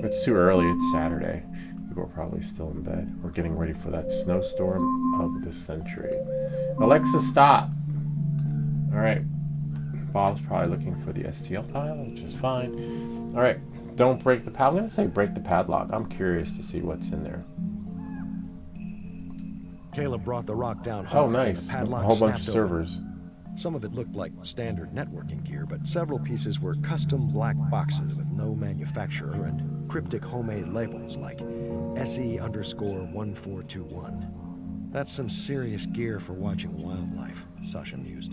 It's too early. It's Saturday. People are probably still in bed. We're getting ready for that snowstorm of the century. Alexa, stop. All right. Bob's probably looking for the STL file, which is fine. All right. Don't break the padlock. I'm going to say break the padlock. I'm curious to see what's in there. Caleb brought the rock down Oh, hard, nice. and the A padlock whole bunch of snapped open. servers. Some of it looked like standard networking gear, but several pieces were custom black boxes with no manufacturer and cryptic homemade labels like SE_1421. That's some serious gear for watching wildlife, Sasha mused.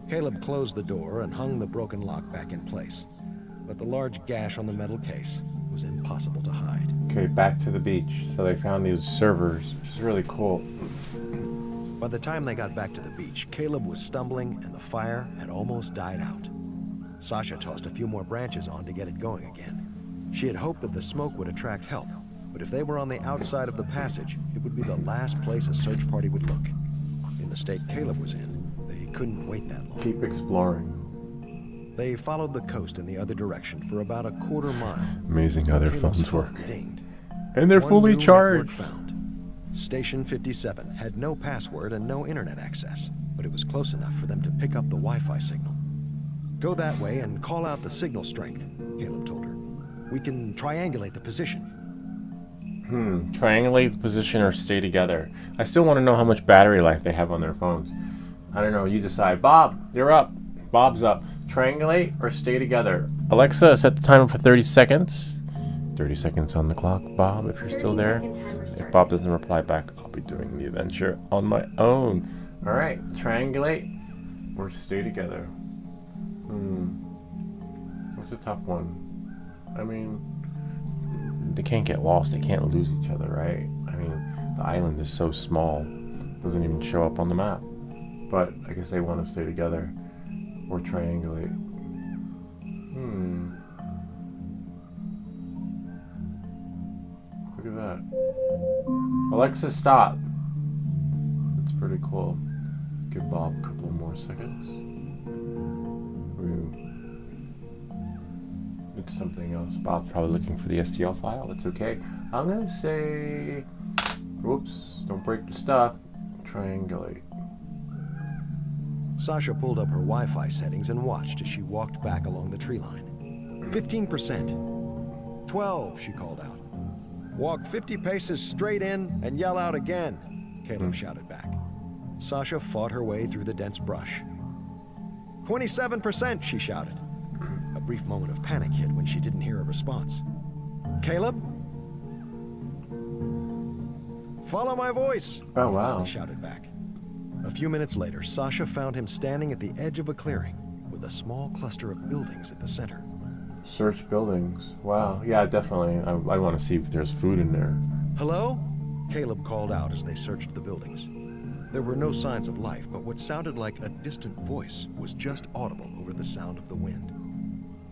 Caleb closed the door and hung the broken lock back in place, but the large gash on the metal case was impossible to hide. Okay, back to the beach. So they found these servers, which is really cool. By the time they got back to the beach, Caleb was stumbling and the fire had almost died out. Sasha tossed a few more branches on to get it going again. She had hoped that the smoke would attract help, but if they were on the outside of the passage, it would be the last place a search party would look. In the state Caleb was in, they couldn't wait that long. Keep exploring. They followed the coast in the other direction for about a quarter mile. Amazing how their Caleb's phones phone work. dinged. And they're One fully new charged. network found. Station 57 had no password and no internet access, but it was close enough for them to pick up the Wi-Fi signal. Go that way and call out the signal strength, Caleb told her. We can triangulate the position. Triangulate the position or stay together. I still want to know how much battery life they have on their phones. I don't know. You decide. Bob, you're up. Bob's up. Triangulate or stay together. Alexa, set the timer for 30 seconds. 30 seconds on the clock. Bob, if you're still there. 30-second timer If started. Bob doesn't reply back, I'll be doing the adventure on my own. All right. Triangulate or stay together. What's a tough one? I mean, they can't get lost. They can't lose each other, right? I mean, the island is so small. It doesn't even show up on the map. But I guess they want to stay together or triangulate. Look at that. Alexa, stop. That's pretty cool. Give Bob a couple more seconds. It's something else. Bob's probably looking for the STL file. It's okay. I'm going to say... Whoops. Don't break the stuff. Triangulate. Sasha pulled up her Wi-Fi settings and watched as she walked back along the tree line. 15%. 12, she called out. Walk 50 paces straight in and yell out again, Caleb shouted back. Sasha fought her way through the dense brush. 27%, she shouted. A brief moment of panic hit when she didn't hear a response. Caleb? Follow my voice, Oh, he wow. finally shouted back. A few minutes later, Sasha found him standing at the edge of a clearing with a small cluster of buildings at the center. Search buildings. Wow. Yeah, definitely. I want to see if there's food in there. Hello? Caleb called out as they searched the buildings. There were no signs of life, but what sounded like a distant voice was just audible over the sound of the wind.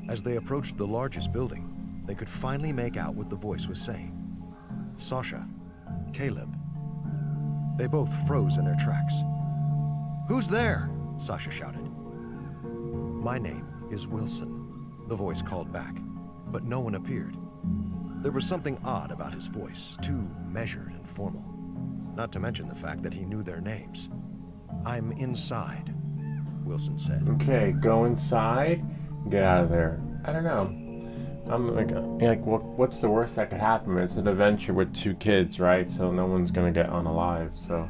As they approached the largest building, they could finally make out what the voice was saying. Sasha, Caleb. They both froze in their tracks. Who's there? Sasha shouted. My name is Wilson, the voice called back, but no one appeared. There was something odd about his voice, too measured and formal. Not to mention the fact that he knew their names. I'm inside, Wilson said. Okay, go inside, get out of there. I don't know. I'm like what's the worst that could happen? It's an adventure with two kids, right? So no one's gonna get unalive. So,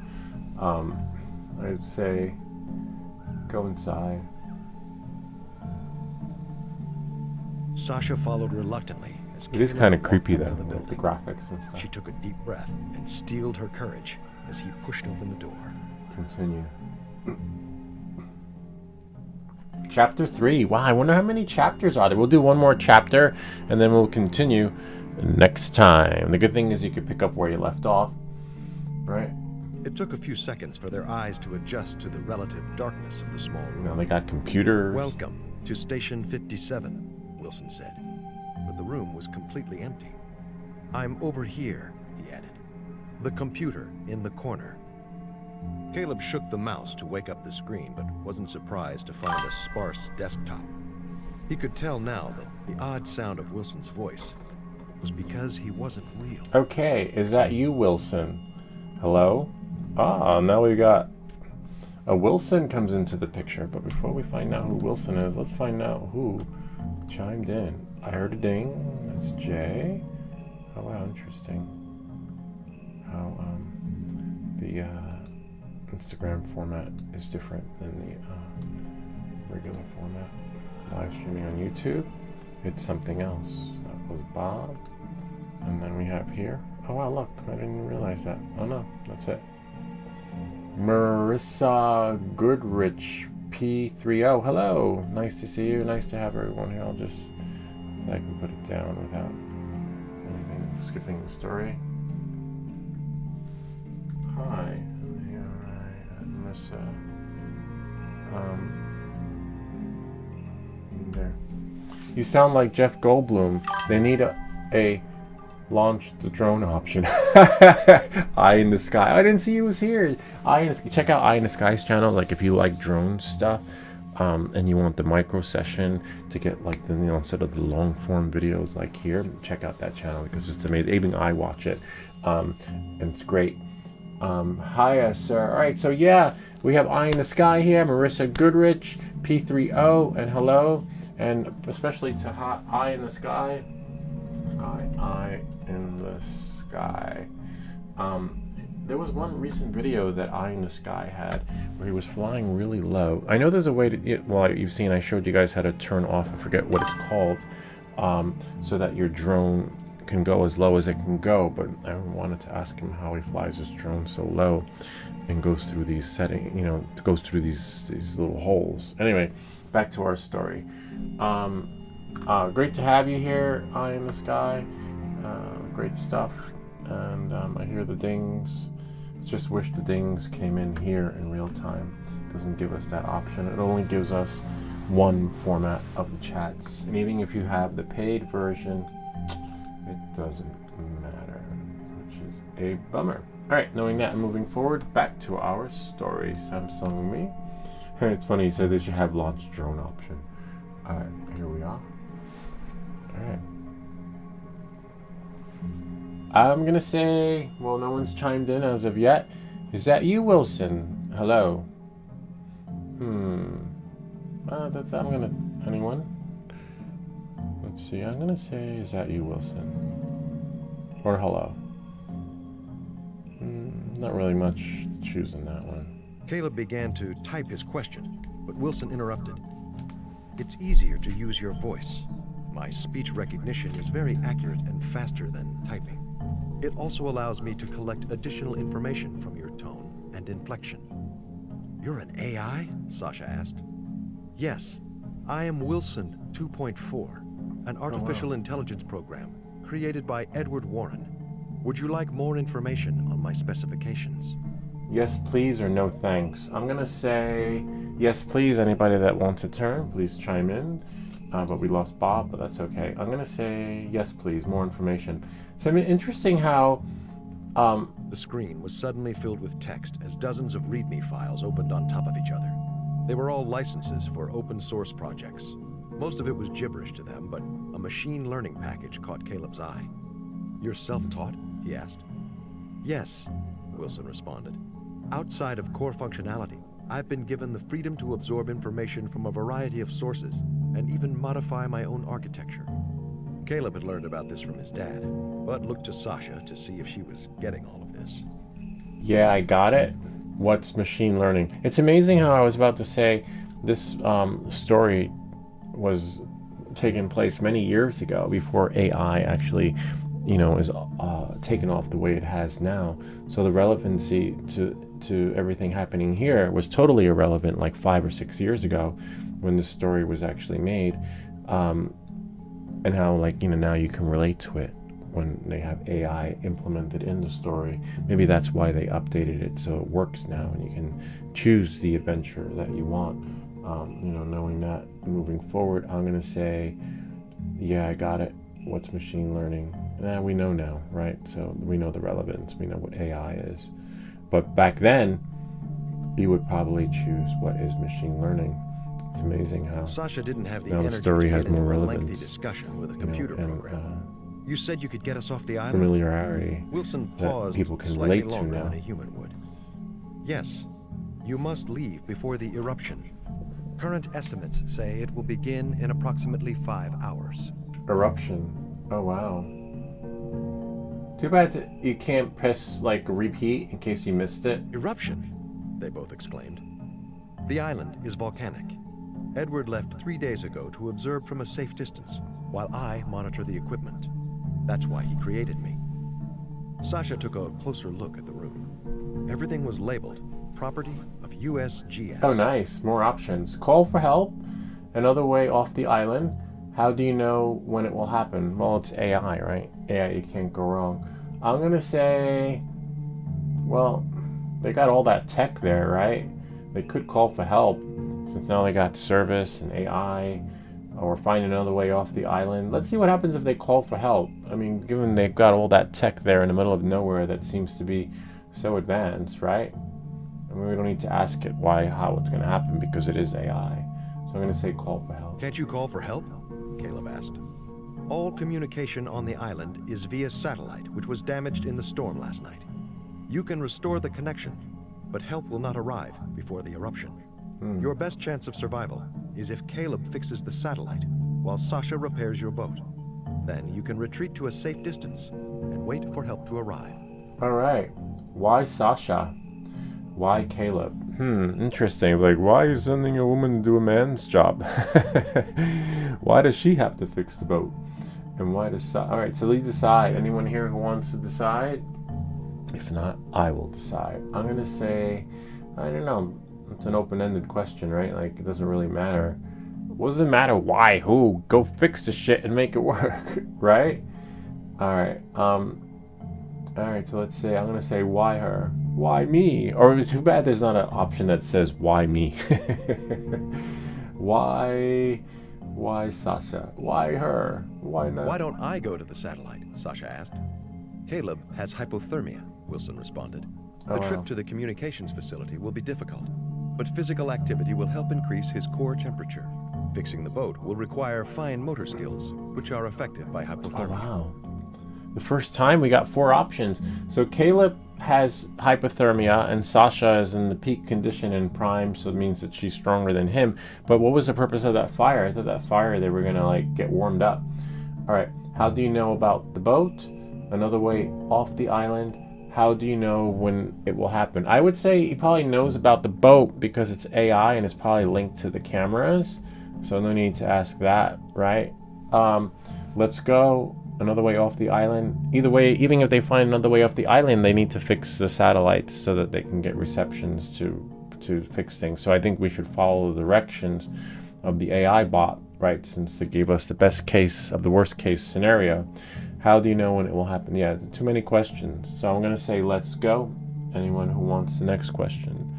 I'd say go inside. Sasha followed reluctantly as It is Caleb kind of walked creepy into though, the with the building. graphics and stuff. She took a deep breath and steeled her courage as he pushed open the door. Continue. Chapter 3. Wow, I wonder how many chapters are there. We'll do one more chapter and then we'll continue next time. The good thing is you can pick up where you left off, right? It took a few seconds for their eyes to adjust to the relative darkness of the small room. Now they got computers. Welcome to Station 57, Wilson said. But the room was completely empty. I'm over here, he added. The computer in the corner. Caleb shook the mouse to wake up the screen, but wasn't surprised to find a sparse desktop. He could tell now that the odd sound of Wilson's voice was because he wasn't real. Okay, is that you, Wilson? Hello? Ah, now we got a Wilson comes into the picture. But before we find out who Wilson is, let's find out who chimed in. I heard a ding. That's Jay. Oh wow, interesting. How the Instagram format is different than the regular format. Live streaming on YouTube, it's something else. That was Bob. And then we have here. Oh wow, look, I didn't realize that. Oh no, that's it. Marissa Goodrich P30. Hello, nice to see you. Nice to have everyone here. I'll just, I can put it down without anything skipping the story. Hi, here I am, Marissa. There. You sound like Jeff Goldblum. They need a launch the drone option. Eye in the Sky. I didn't see he was here. Check out Eye in the Sky's channel. Like if you like drone stuff, and you want the micro session to get like the instead of the long form videos like here, check out that channel because it's amazing. Even I watch it, and it's great. Hiya, sir. All right, so yeah, we have Eye in the Sky here. Marissa Goodrich P30, and hello, and especially to Eye in the Sky. Eye in the Sky. There was one recent video that Eye in the Sky had where he was flying really low. I know there's a way to, well, you've seen, I showed you guys how to turn off, I forget what it's called, so that your drone can go as low as it can go, but I wanted to ask him how he flies his drone so low and goes through these settings, goes through these little holes. Anyway, back to our story. Great to have you here, Eye in the Sky. Great stuff. And I hear the dings. Just wish the dings came in here in real time. It doesn't give us that option. It only gives us one format of the chats. And even if you have the paid version, it doesn't matter, which is a bummer. Alright, knowing that and moving forward, back to our story. Samsung Me. It's funny, he said they should have launch drone option. Alright, here we are. Alright. I'm gonna say, well, no one's chimed in as of yet. Is that you, Wilson? Hello. Anyone? Let's see, I'm gonna say, is that you, Wilson? Or hello? Not really much to choose in that one. Caleb began to type his question, but Wilson interrupted. It's easier to use your voice. My speech recognition is very accurate and faster than typing. It also allows me to collect additional information from your tone and inflection. You're an AI? Sasha asked. Yes, I am Wilson 2.4, an artificial intelligence program created by Edward Warren. Would you like more information on my specifications? Yes, please, or no thanks. I'm gonna say yes, please. Anybody that wants a turn, please chime in. But we lost Bob, but that's okay. I'm gonna say yes, please. More information. So I mean, interesting how The screen was suddenly filled with text as dozens of README files opened on top of each other. They were all licenses for open source projects. Most of it was gibberish to them, but a machine learning package caught Caleb's eye. "You're self-taught?" he asked. "Yes," Wilson responded. "Outside of core functionality, I've been given the freedom to absorb information from a variety of sources and even modify my own architecture." Caleb had learned about this from his dad, but looked to Sasha to see if she was getting all of this. Yeah, I got it. What's machine learning? It's amazing how I was about to say this story was taking place many years ago before AI actually, is taken off the way it has now. So the relevancy to everything happening here was totally irrelevant like 5 or 6 years ago when this story was actually made. And how now you can relate to it when they have AI implemented in the story. Maybe that's why they updated it so it works now and you can choose the adventure that you want. Knowing that moving forward, I'm going to say, yeah, I got it. What's machine learning? We know now, right? So we know the relevance. We know what AI is. But back then, you would probably choose what is machine learning. It's amazing how Sasha didn't have the now the energy story to has get into more a relevance. lengthy discussion with a computer and, program. "You said you could get us off the island?" familiarity Wilson that paused people can slightly relate to longer now. than a human would. "Yes. You must leave before the eruption. Current estimates say it will begin in approximately 5 hours. Eruption. Oh wow. Too bad you can't press repeat in case you missed it. "Eruption?" they both exclaimed. "The island is volcanic. Edward left 3 days ago to observe from a safe distance, while I monitor the equipment. That's why he created me." Sasha took a closer look at the room. Everything was labeled property of USGS. Oh nice, more options. Call for help. Another way off the island. How do you know when it will happen? Well, it's AI, right? AI, you can't go wrong. I'm gonna say, well, they got all that tech there, right? They could call for help, since now they got service and AI, or find another way off the island. Let's see what happens if they call for help. I mean, given they've got all that tech there in the middle of nowhere that seems to be so advanced, right? I mean, we don't need to ask it how it's gonna happen because it is AI. So I'm gonna say call for help. "Can't you call for help?" Caleb asked. "All communication on the island is via satellite, which was damaged in the storm last night. You can restore the connection, but help will not arrive before the eruption. Your best chance of survival is if Caleb fixes the satellite while Sasha repairs your boat. Then you can retreat to a safe distance and wait for help to arrive." All right. Why Sasha? Why Caleb? Interesting. Why are you sending a woman to do a man's job? Why does she have to fix the boat? And why does all right, so let's decide. Anyone here who wants to decide? If not, I will decide. I'm going to say, I don't know. It's an open-ended question, right? It doesn't really matter. What does it matter why? Who? Go fix the shit and make it work, right? All right. So let's say, I'm going to say, why her? Why me? Or too bad there's not an option that says, why me? Why Sasha? Why her? Why not? "Why don't I go to the satellite?" Sasha asked. "Caleb has hypothermia," Wilson responded. "The trip to the communications facility will be difficult, but physical activity will help increase his core temperature. Fixing the boat will require fine motor skills, which are affected by hypothermia." Wow. The first time we got 4 options. So Caleb has hypothermia and Sasha is in the peak condition in prime, so it means that she's stronger than him. But what was the purpose of that fire? I thought that fire they were gonna get warmed up. All right, how do you know about the boat? Another way off the island. How do you know when it will happen? I would say he probably knows about the boat because it's AI and it's probably linked to the cameras. So no need to ask that, right? Let's go another way off the island. Either way, even if they find another way off the island, they need to fix the satellites so that they can get receptions to fix things. So I think we should follow the directions of the AI bot, right? Since it gave us the best case of the worst case scenario. How do you know when it will happen? Yeah, too many questions. So I'm going to say let's go. Anyone who wants the next question,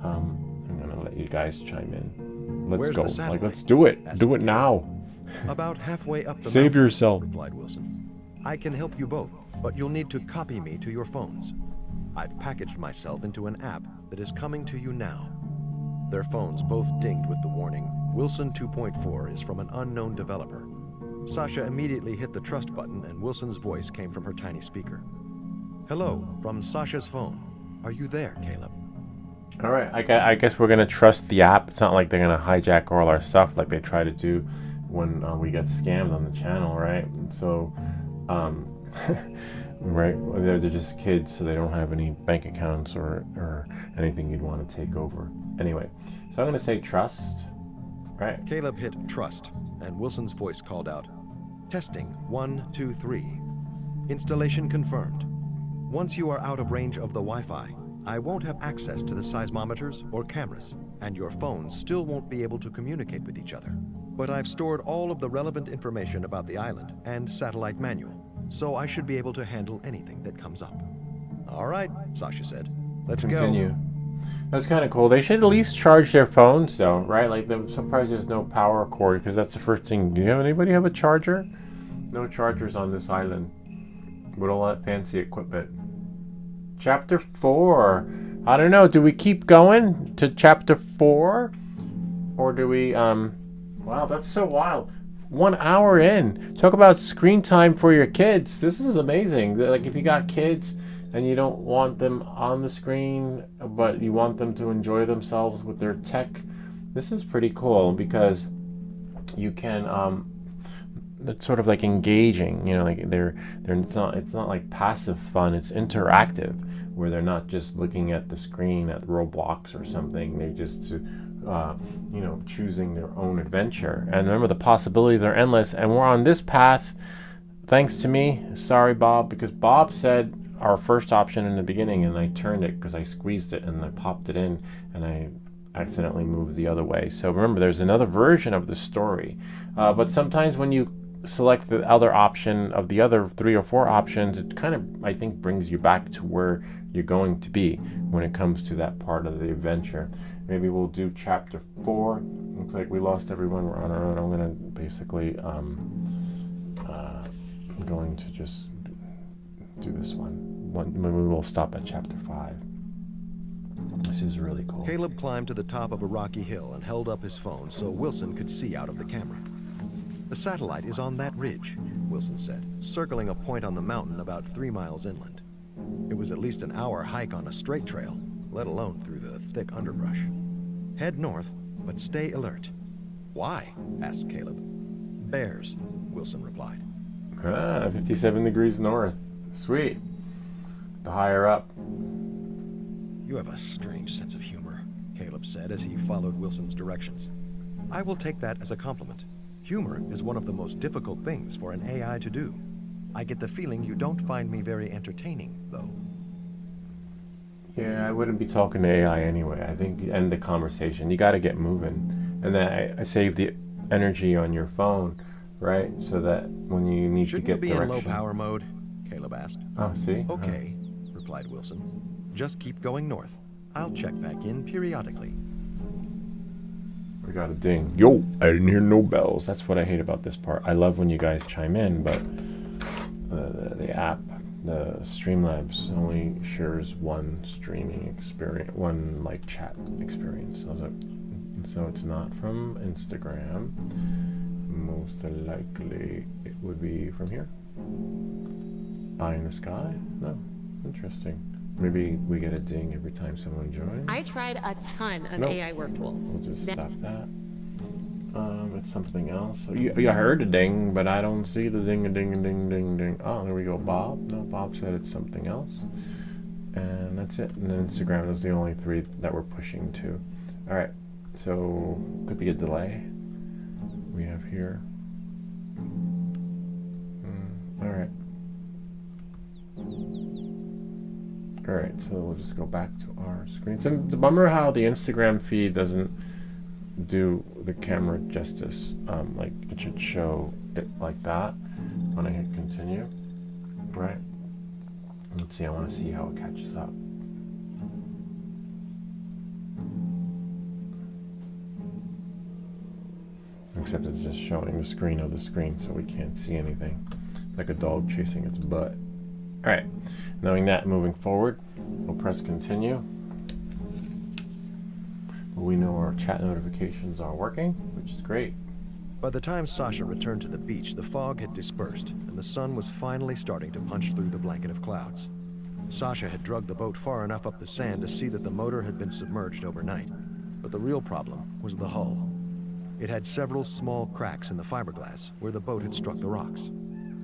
I'm going to let you guys chime in. Let's "Where's go. the satellite?" Let's do it. asked Do it Caleb. now. "About halfway up the Save mountain," yourself. replied Wilson. "I can help you both, but you'll need to copy me to your phones. I've packaged myself into an app that is coming to you now." Their phones both dinged with the warning, Wilson 2.4 is from an unknown developer. Sasha immediately hit the trust button and Wilson's voice came from her tiny speaker. Hello, from Sasha's phone. Are you there, Caleb? All right, I guess we're gonna trust the app. It's not like they're gonna hijack all our stuff like they try to do when we get scammed on the channel, right? And so, right, they're just kids, so they don't have any bank accounts or anything you'd want to take over. Anyway, so I'm gonna say trust, right? Caleb hit trust, and Wilson's voice called out, Testing 1, 2, 3. Installation confirmed. Once you are out of range of the Wi-Fi, I won't have access to the seismometers or cameras, and your phones still won't be able to communicate with each other. But I've stored all of the relevant information about the island and satellite manual, so I should be able to handle anything that comes up. All right, Sasha said. Let's Continue. go. That's kind of cool. They should at least charge their phones, though, right? Like, I'm surprised there's no power cord, because that's the first thing. Do you have anybody have a charger? No chargers on this island with all that fancy equipment. Chapter 4. I don't know. Do we keep going to chapter 4? Or do we, wow, that's so wild. 1 hour in. Talk about screen time for your kids. This is amazing. Like, if you got kids and you don't want them on the screen, but you want them to enjoy themselves with their tech, this is pretty cool because you can, it's sort of like engaging, you know, like it's not like passive fun, it's interactive, where they're not just looking at the screen at Roblox or something, they're just you know, choosing their own adventure. And remember, the possibilities are endless, and we're on this path thanks to me. Sorry, Bob, because Bob said our first option in the beginning, and I turned it because I squeezed it and I popped it in, and I accidentally moved the other way. So remember, there's another version of the story, but sometimes when you select the other option of the other 3 or 4 options, it kind of, I think, brings you back to where you're going to be when it comes to that part of the adventure. Maybe we'll do chapter 4. Looks like we lost everyone. We're on our own. I'm going to basically going to just do this one. Maybe we'll stop at chapter 5. This is really cool. Caleb climbed to the top of a rocky hill and held up his phone so Wilson could see out of the camera. The satellite is on that ridge, Wilson said, circling a point on the mountain about 3 miles inland. It was at least an hour hike on a straight trail, let alone through the thick underbrush. Head north, but stay alert. Why? Asked Caleb. Bears, Wilson replied. 57 degrees north. Sweet. The higher up. You have a strange sense of humor, Caleb said as he followed Wilson's directions. I will take that as a compliment. Humor is one of the most difficult things for an AI to do. I get the feeling you don't find me very entertaining, though. Yeah, I wouldn't be talking to AI anyway. I think end the conversation. You got to get moving. And then I save the energy on your phone, right? So that when you need Shouldn't to get you be direction. in low power mode? Caleb asked. Oh, see? Okay, replied Wilson. Just keep going north. I'll check back in periodically. We got a ding. Yo, I didn't hear no bells. That's what I hate about this part. I love when you guys chime in, but the app, the Streamlabs, only shares one streaming experience, one like chat experience. So it's not from Instagram. Most likely it would be from here. Eye in the sky? No. Interesting. Maybe we get a ding every time someone joins. I tried a ton of Nope. AI work tools. We'll just stop that. It's something else. You heard a ding, but I don't see the ding, a ding, a ding, ding, ding. Oh, there we go, Bob. No, Bob said it's something else. And that's it. And then Instagram is the only 3 that we're pushing to. All right. So, could be a delay. We have here. All right. All right, so we'll just go back to our screen. So the bummer how the Instagram feed doesn't do the camera justice. Like it should show it like that when I hit continue. Right. Let's see. I want to see how it catches up. Except it's just showing the screen of the screen, so we can't see anything. Like a dog chasing its butt. All right, knowing that, moving forward, we'll press continue. We know our chat notifications are working, which is great. By the time Sasha returned to the beach, the fog had dispersed, and the sun was finally starting to punch through the blanket of clouds. Sasha had dragged the boat far enough up the sand to see that the motor had been submerged overnight. But the real problem was the hull. It had several small cracks in the fiberglass where the boat had struck the rocks.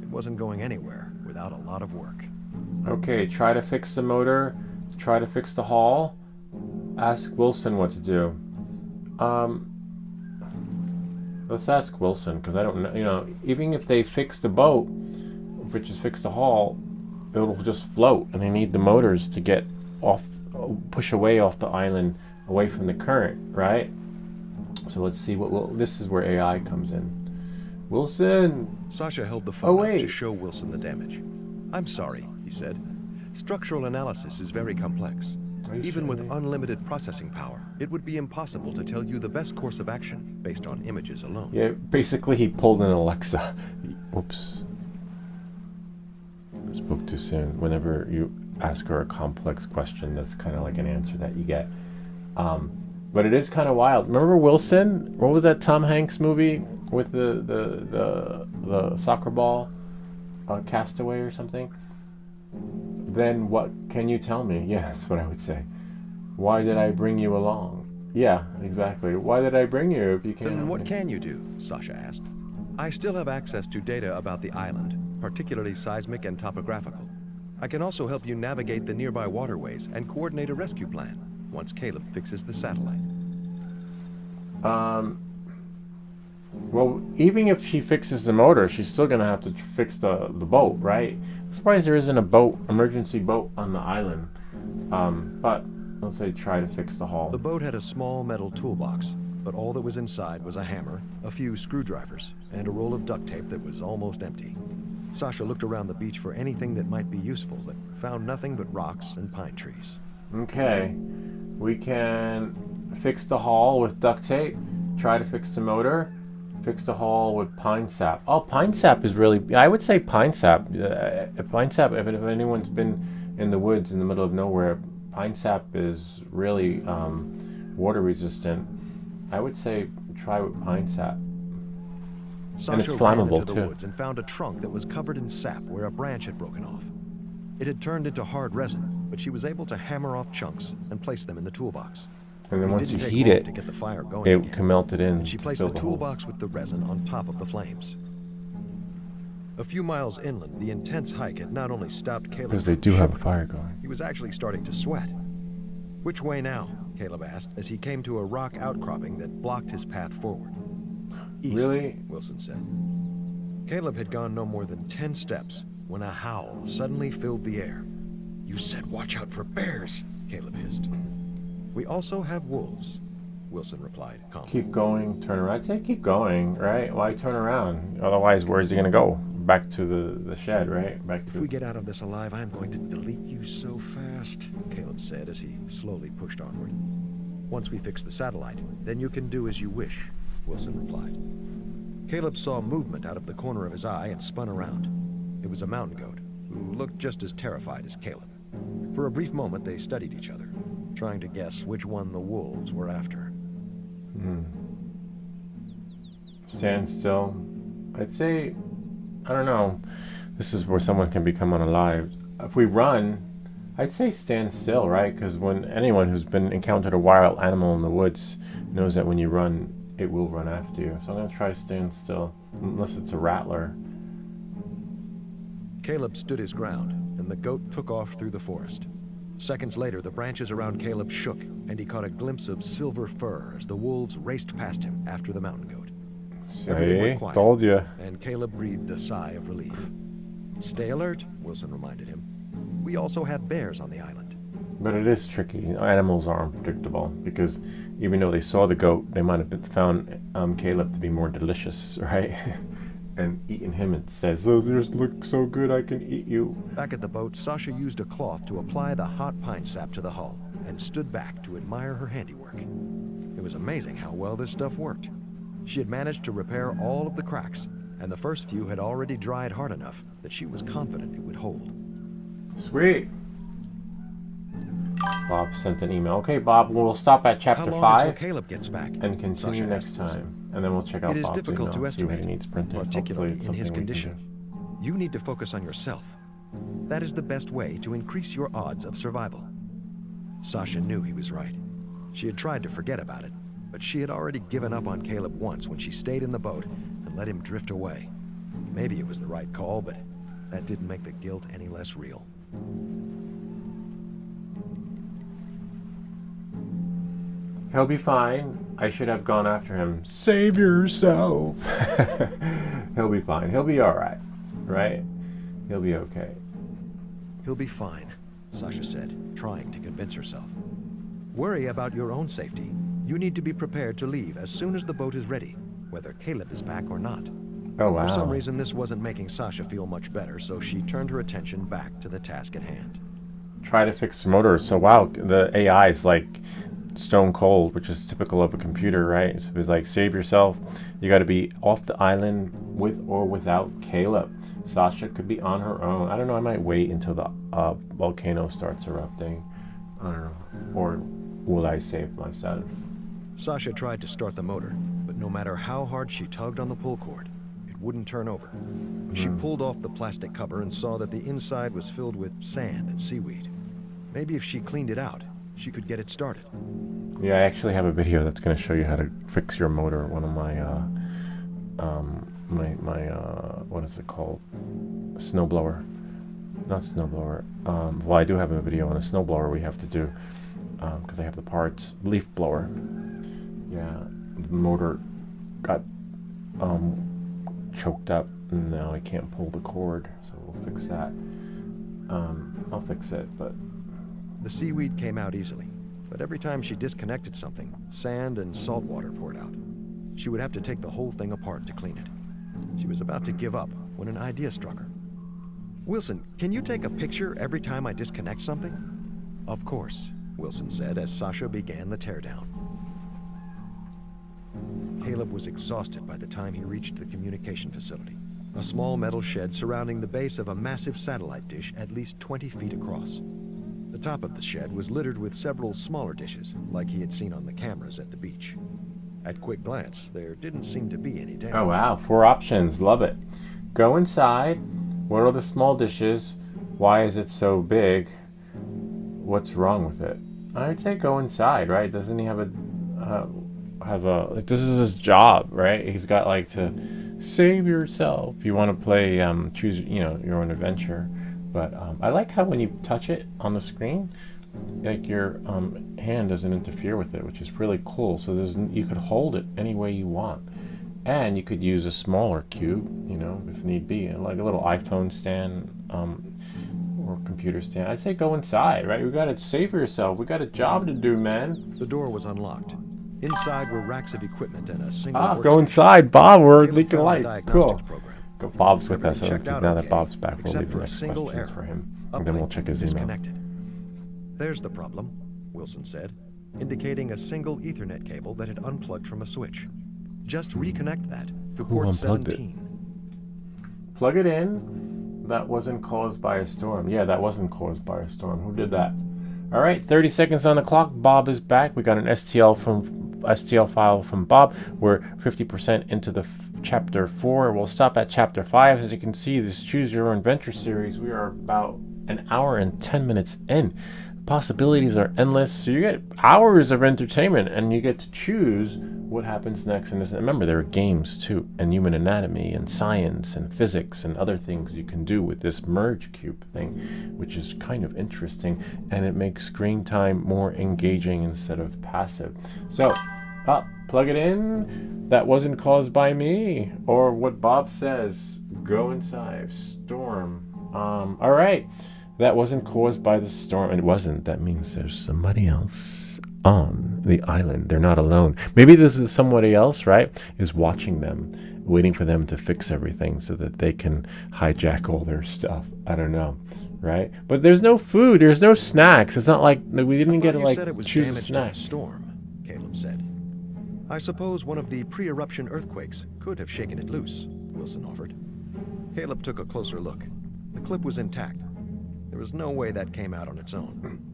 It wasn't going anywhere without a lot of work. Okay, try to fix the motor, try to fix the hull. Ask Wilson what to do. Let's ask Wilson, because I don't know, you know, even if they fix the boat, if it just fix the hull, it'll just float, and they need the motors to get off, push away off the island, away from the current, right? So let's see this is where AI comes in. Wilson! Sasha held the phone up wait. to show Wilson the damage. "I'm sorry," he said. "Structural analysis is very complex. Even with unlimited processing power, it would be impossible to tell you the best course of action based on images alone." Yeah, basically he pulled an Alexa. Oops. I spoke too soon. Whenever you ask her a complex question, that's kind of like an answer that you get. But it is kind of wild. Remember Wilson? What was that Tom Hanks movie with the soccer ball, Castaway or something? Then what can you tell me? Yeah, that's what I would say. Why did I bring you along? Yeah, exactly. Why did I bring you if you can't? "Then what can you do?" Sasha asked. "I still have access to data about the island, particularly seismic and topographical. I can also help you navigate the nearby waterways and coordinate a rescue plan once Caleb fixes the satellite." Well, even if she fixes the motor, she's still gonna have to fix the boat, right? I'm surprised there isn't a boat, emergency boat on the island. But let's say try to fix the hull. The boat had a small metal toolbox, but all that was inside was a hammer, a few screwdrivers, and a roll of duct tape that was almost empty. Sasha looked around the beach for anything that might be useful, but found nothing but rocks and pine trees. Okay, we can fix the hull with duct tape, try to fix the motor, fix the hull with pine sap. Oh, pine sap is really, I would say pine sap. Pine sap, if anyone's been in the woods in the middle of nowhere, pine sap is really water resistant. I would say try with pine sap. Sasha it's ran flammable, into the too. woods and found a trunk that was covered in sap where a branch had broken off. It had turned into hard resin, but she was able to hammer off chunks and place them in the toolbox. And then It once you didn't take heat long it, to get the fire going it again, can melt it in and she to placed fill the the hole. toolbox with the resin on top of the flames. A few miles inland, the intense hike had not only stopped Caleb Because they from do have a shivering, fire going. he was actually starting to sweat. "Which way now?" Caleb asked as he came to a rock outcropping that blocked his path forward. "East," Really? Wilson said. Caleb had gone no more than 10 steps when a howl suddenly filled the air. "You said watch out for bears," Caleb hissed. "We also have wolves," Wilson replied calmly. Keep going, turn around. I'd say keep going, right? Why turn around? Otherwise, where's he gonna go? Back to the shed, right? Back "If to. we get out of this alive, I'm going to delete you so fast," Caleb said as he slowly pushed onward. "Once we fix the satellite, then you can do as you wish," Wilson replied. Caleb saw movement out of the corner of his eye and spun around. It was a mountain goat, who looked just as terrified as Caleb. For a brief moment, they studied each other, trying to guess which one the wolves were after. Stand still. I'd say, I don't know. This is where someone can become unalive. If we run, I'd say stand still, right? Because when anyone who's been encountered a wild animal in the woods knows that when you run, it will run after you. So I'm gonna try stand still, unless it's a rattler. Caleb stood his ground, and the goat took off through the forest. Seconds later, the branches around Caleb shook, and he caught a glimpse of silver fur as the wolves raced past him after the mountain goat. Everything See, went quiet, told you. and Caleb breathed a sigh of relief. "Stay alert," Wilson reminded him. "We also have bears on the island." But it is tricky. Animals are unpredictable because even though they saw the goat, they might have found Caleb to be more delicious, right? And eaten him instead. So yours look so good, I can eat you. Back at the boat, Sasha used a cloth to apply the hot pine sap to the hull and stood back to admire her handiwork. It was amazing how well this stuff worked. She had managed to repair all of the cracks, and the first few had already dried hard enough that she was confident it would hold. Sweet. Bob sent an email. Okay, Bob, we'll stop at How chapter long 5 until Caleb gets back? and continue Sasha next asked Wilson. time. And then we'll check out It is Bob's difficult to email, see what estimate, he needs printed. particularly Hopefully it's in his something we can condition. You need to focus on yourself. That is the best way to increase your odds of survival. Sasha knew he was right. She had tried to forget about it, but she had already given up on Caleb once when she stayed in the boat and let him drift away. Maybe it was the right call, but that didn't make the guilt any less real. He'll be fine. I should have gone after him. Save yourself. He'll be fine. He'll be alright. Right? He'll be okay. He'll be fine, Sasha said, trying to convince herself. Worry about your own safety. You need to be prepared to leave as soon as the boat is ready, whether Caleb is back or not. Oh, wow. For some reason, this wasn't making Sasha feel much better, so she turned her attention back to the task at hand. Try to fix the motor. So, wow, the AI is like stone cold, which is typical of a computer, right? So it's like, save yourself. You got to be off the island with or without Caleb. Sasha could be on her own. I don't know. I might wait until the volcano starts erupting. I don't know. Or will I save myself? Sasha tried to start the motor, but no matter how hard she tugged on the pull cord, it wouldn't turn over. She pulled off the plastic cover and saw that the inside was filled with sand and seaweed. Maybe if she cleaned it out, she could get it started. Yeah, I actually have a video that's going to show you how to fix your motor. One of my, what is it called? Snowblower. Not snowblower. Well, I do have a video on a snowblower we have to do, because I have the parts. Leaf blower. Yeah, the motor got choked up, and now I can't pull the cord, so we'll fix that. I'll fix it, but... The seaweed came out easily, but every time she disconnected something, sand and salt water poured out. She would have to take the whole thing apart to clean it. She was about to give up when an idea struck her. Wilson, can you take a picture every time I disconnect something? Of course, Wilson said as Sasha began the teardown. Caleb was exhausted by the time he reached the communication facility, a small metal shed surrounding the base of a massive satellite dish at least 20 feet across. The top of the shed was littered with several smaller dishes, like he had seen on the cameras at the beach. At quick glance, there didn't seem to be any damage. Oh wow, 4 options, love it. Go inside. What are the small dishes? Why is it so big? What's wrong with it? I'd say go inside, right? Doesn't he have a like, this is his job, right? He's got like to save yourself. You want to play choose, your own adventure. But I like how when you touch it on the screen, like your hand doesn't interfere with it, which is really cool. So you could hold it any way you want, and you could use a smaller cube, if need be, like a little iPhone stand or computer stand. I'd say go inside, right? We gotta save yourself. We got a job to do, man. The door was unlocked. Inside were racks of equipment and a single Go workstation. inside, Bob. We're Caleb leaking found the light. diagnostics Cool. program. Go, Bob's with us. Everything checked out Now okay, that Bob's back, we'll except leave for the a next single questions error. for him, Uplink and then we'll check his email. disconnected. There's the problem, Wilson said, indicating a single Ethernet cable that had unplugged from a switch. Just reconnect that to port unplugged it? 17. Plug it in. That wasn't caused by a storm. Yeah, that wasn't caused by a storm. Who did that? All right, 30 seconds on the clock. Bob is back. We got an STL file from Bob. We're 50% into the chapter 4. We'll stop at chapter 5. As you can see, this Choose Your Own Adventure series, we are about an hour and 10 minutes in. Possibilities are endless, so you get hours of entertainment, and you get to choose what happens next. And remember, there are games too, and human anatomy, and science, and physics, and other things you can do with this merge cube thing, which is kind of interesting, and it makes screen time more engaging instead of passive. So, plug it in. That wasn't caused by me, or what Bob says. Go inside. Storm. All right. That wasn't caused by the storm. It wasn't. That means there's somebody else on the island. They're not alone. Maybe this is somebody else, right? Is watching them, waiting for them to fix everything so that they can hijack all their stuff. I don't know, right? But there's no food. There's no snacks. It's not like we didn't get to You said it was choose a damaged in a snack. storm, Caleb said. I suppose one of the pre-eruption earthquakes could have shaken it loose, Wilson offered. Caleb took a closer look. The clip was intact. There was no way that came out on its own.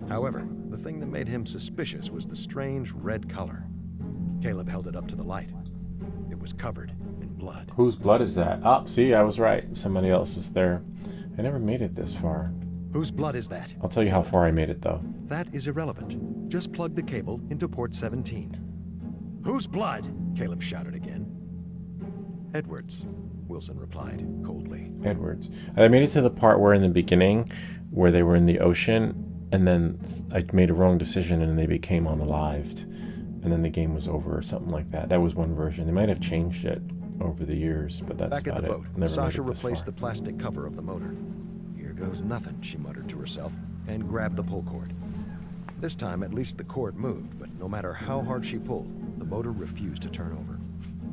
However, the thing that made him suspicious was the strange red color. Caleb held it up to the light. It was covered in blood. Whose blood is that? Oh, see, I was right. Somebody else is there. I never made it this far. Whose blood is that? I'll tell you how far I made it, though. That is irrelevant. Just plug the cable into port 17. Whose blood? Caleb shouted again. Edwards, Wilson replied coldly. Edwards. I made it to the part where in the beginning, where they were in the ocean, and then I made a wrong decision and they became unalived. And then the game was over or something like that. That was one version. They might have changed it over the years, but that's Back at about the it. boat, Never Sasha made it this replaced far. the plastic cover of the motor. Here goes nothing, she muttered to herself, and grabbed the pull cord. This time, at least the cord moved, but no matter how hard she pulled, the motor refused to turn over.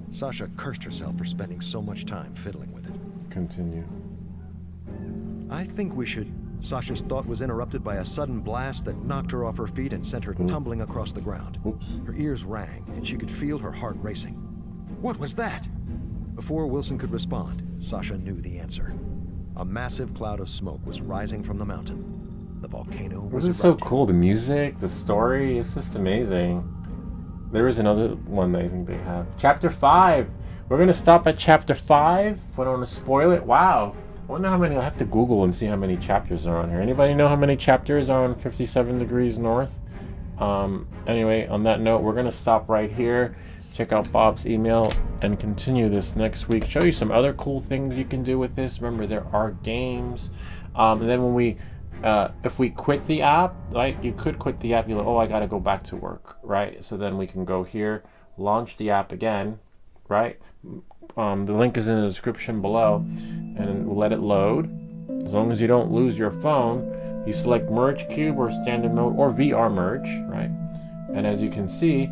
Sasha cursed herself for spending so much time fiddling with it. Continue. I think we should... Sasha's thought was interrupted by a sudden blast that knocked her off her feet and sent her tumbling across the ground. Oops. Her ears rang, and she could feel her heart racing. What was that? Before Wilson could respond, Sasha knew the answer. A massive cloud of smoke was rising from the mountain. The volcano was This is so erupting. cool. The music, the story, it's just amazing. There is another one that I think they have. Chapter 5. We're going to stop at Chapter 5. I don't want to spoil it. Wow. I wonder how many. I'll have to Google and see how many chapters are on here. Anybody know how many chapters are on 57 Degrees North? Anyway, on that note, we're going to stop right here. Check out Bob's email and continue this next week. Show you some other cool things you can do with this. Remember, there are games. And then when we, if we quit the app, right? You could quit the app. You're like, oh, I got to go back to work, right? So then we can go here, launch the app again, right? The link is in the description below, and we'll let it load. As long as you don't lose your phone, you select Merge Cube or Standard Mode or VR Merge, right? And as you can see,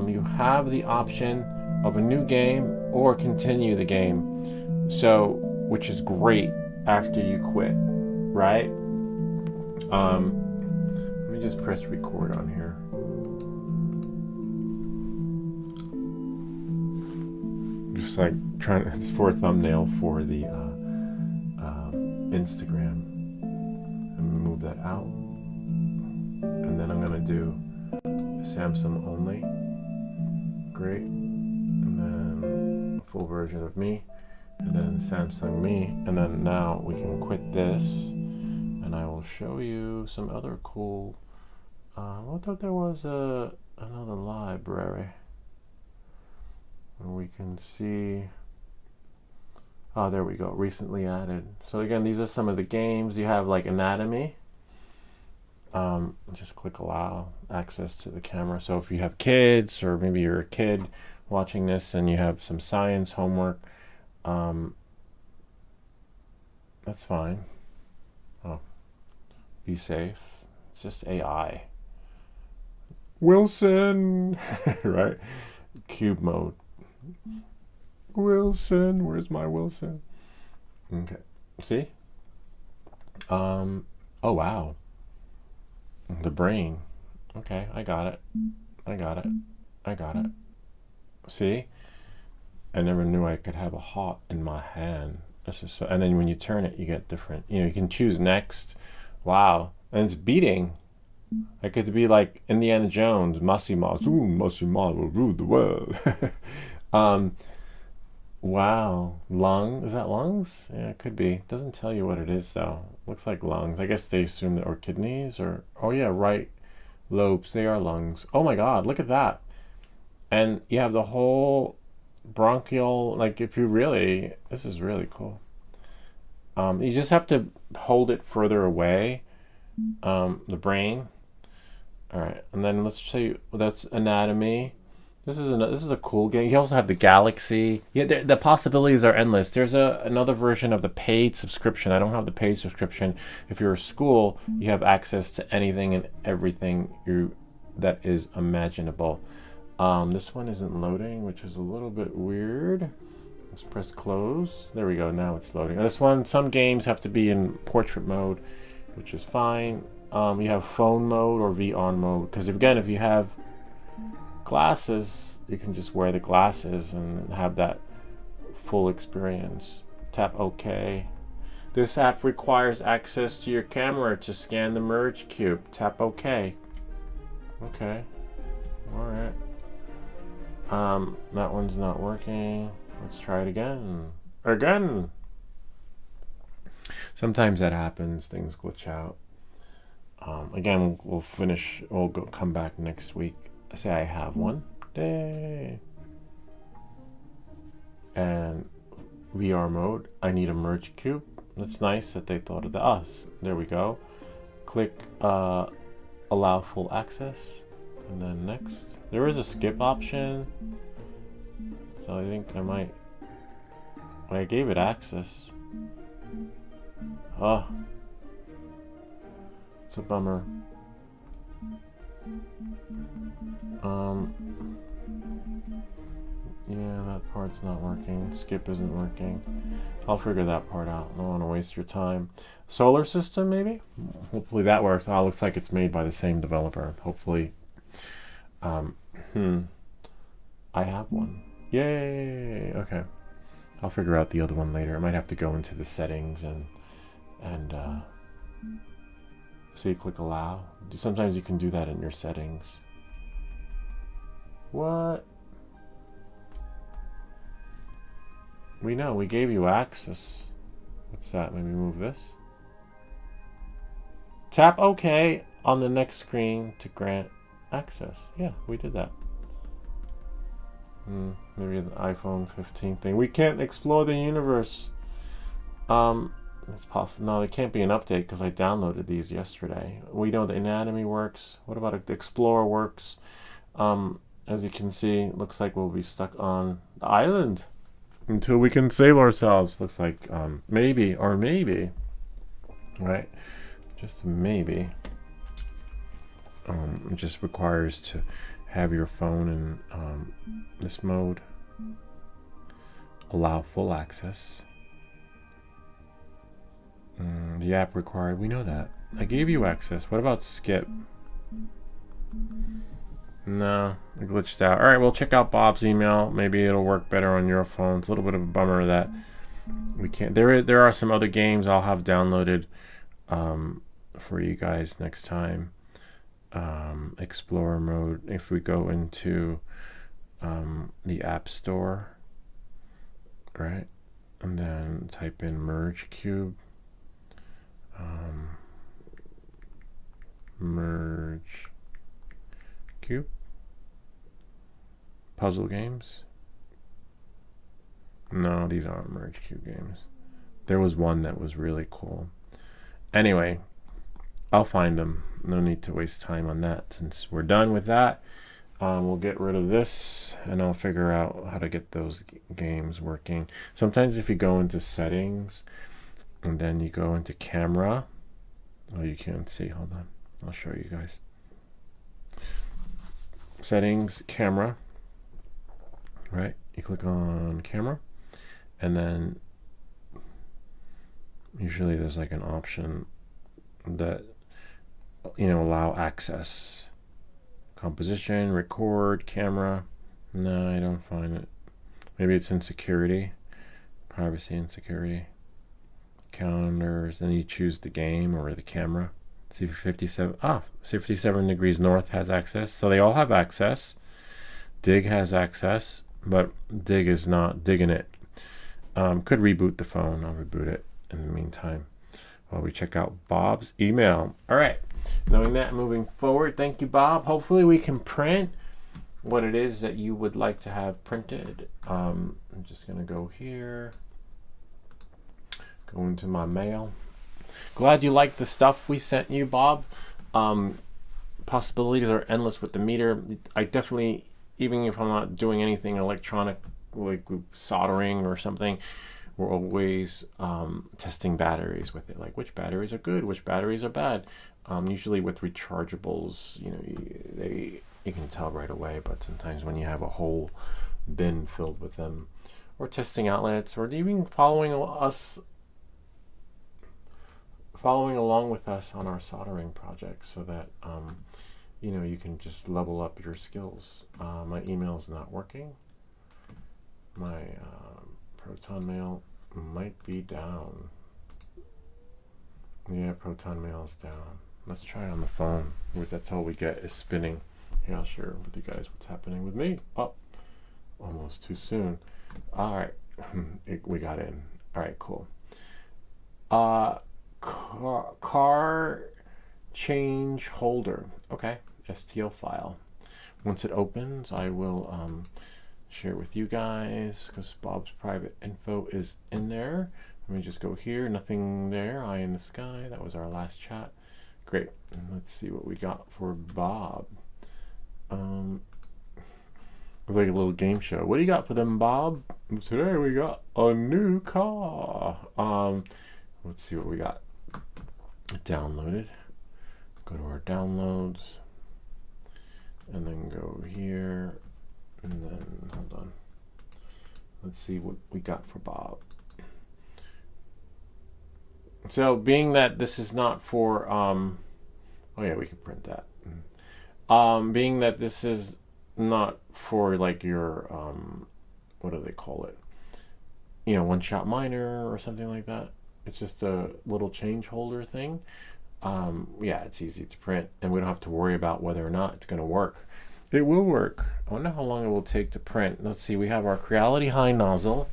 you have the option of a new game or continue the game, so which is great after you quit, right? Let me just press record on here. Just like trying to, it's for a thumbnail for the Instagram. And move that out, and then I'm gonna do Samsung only. Great. And then full version of me, and then Samsung me, and then now we can quit this, and I will show you some other cool. I thought there was another library where we can see. Oh, there we go. Recently added. So again, these are some of the games. You have like Anatomy. Just click allow access to the camera. So if you have kids, or maybe you're a kid watching this and you have some science homework, that's fine. Oh, be safe. It's just AI. Wilson, right? Cube mode. Wilson, where's my Wilson? Okay, see? Oh wow. The brain. Okay, I got it. I got it. See? I never knew I could have a heart in my hand. This is so, and then when you turn it, you get different. You know, you can choose next. Wow. And it's beating. I could be like Indiana Jones, Massimo. Ooh, Massimo will rule the world. Wow. Lung. Is that lungs? Yeah, it could be. It doesn't tell you what it is, though. Looks like lungs. I guess they assume that, or kidneys, or, oh yeah, right lobes. They are lungs. Oh my God, look at that. And you have the whole bronchial, like if you really, this is really cool. You just have to hold it further away, the brain. All right, and then let's show you, that's Anatomy. This is a cool game. You also have the Galaxy. Yeah, the possibilities are endless. There's another version of the paid subscription. I don't have the paid subscription. If you're a school, you have access to anything and everything that is imaginable. This one isn't loading, which is a little bit weird. Let's press close. There we go. Now it's loading. This one, some games have to be in portrait mode, which is fine. You have phone mode or VR mode, because again, if you have glasses, you can just wear the glasses and have that full experience. Tap OK. This app requires access to your camera to scan the merge cube. Tap OK. Okay. Alright. That one's not working. Let's try it again. Again! Sometimes that happens. Things glitch out. Again, we'll finish. We'll come back next week. Say I have one day. And VR mode. I need a merge cube. That's nice that they thought of us. There we go. Click allow full access. And then next. There is a skip option. So I think I might. I gave it access. Oh. It's a bummer. Yeah, that part's not working. Skip isn't working. I'll figure that part out. I don't want to waste your time. Solar system, maybe? Hopefully that works. Oh, it looks like it's made by the same developer. Hopefully. I have one. Yay! Okay. I'll figure out the other one later. I might have to go into the settings and see, click allow. Sometimes you can do that in your settings. What? We know, we gave you access. What's that? Maybe move this. Tap OK on the next screen to grant access. Yeah, we did that. Maybe the iPhone 15 thing. We can't explore the universe. It's possible. No, it can't be an update because I downloaded these yesterday. We know the anatomy works. What about the Explorer works? As you can see, it looks like we'll be stuck on the island until we can save ourselves. Looks like maybe, right? Just maybe. It just requires to have your phone in this mode. Allow full access. The app required. We know that. I gave you access. What about skip? No, it glitched out. All right, we'll check out Bob's email. Maybe it'll work better on your phone. It's a little bit of a bummer that we can't. There are some other games I'll have downloaded for you guys next time. Explorer mode. If we go into the App Store, right, and then type in Merge Cube. Merge Cube. Puzzle games. No, these aren't Merge Cube games. There was one that was really cool. Anyway, I'll find them. No need to waste time on that. Since we're done with that, we'll get rid of this and I'll figure out how to get those games working. Sometimes if you go into settings and then you go into camera, oh, you can't see. Hold on. I'll show you guys. Settings, camera. Right? You click on camera and then usually there's like an option that, you know, allow access. Composition, record, camera. No, I don't find it. Maybe it's in security. Privacy and security. Calendars. Then you choose the game or the camera. See 57 degrees north has access. So they all have access. Dig has access, but Dig is not digging it. Could reboot the phone. I'll reboot it in the meantime while we check out Bob's email. All right. Knowing that, moving forward, thank you, Bob. Hopefully we can print what it is that you would like to have printed. I'm just going to go here. Go into my mail. Glad you liked the stuff we sent you, Bob. Possibilities are endless with the meter. I definitely, even if I'm not doing anything electronic, like soldering or something, we're always testing batteries with it. Like which batteries are good, which batteries are bad. Usually with rechargeables, you know, you can tell right away. But sometimes when you have a whole bin filled with them, or testing outlets, or even following along with us on our soldering projects, so that you know, you can just level up your skills. My email is not working. My Proton Mail might be down. Yeah, proton mail's down. Let's try it on the phone. That's all we get is spinning. Here, I'll share with you guys what's happening with me. Oh, almost too soon. All right, we got in. All right, cool. Car change holder. Okay, STL file. Once it opens, I will share it with you guys because Bob's private info is in there. Let me just go here. Nothing there. Eye in the sky. That was our last chat. Great. Let's see what we got for Bob. It's like a little game show. What do you got for them, Bob? Today we got a new car. Let's see what we got. Downloaded. Go to our downloads. And then go here. And then, hold on. Let's see what we got for Bob. So, being that this is not for, oh yeah, we can print that. Being that this is not for like your, what do they call it? You know, one-shot miner or something like that. It's just a little change holder thing. Yeah, it's easy to print, and we don't have to worry about whether or not it's going to work. It will work. I wonder how long it will take to print. Let's see, we have our Creality High nozzle.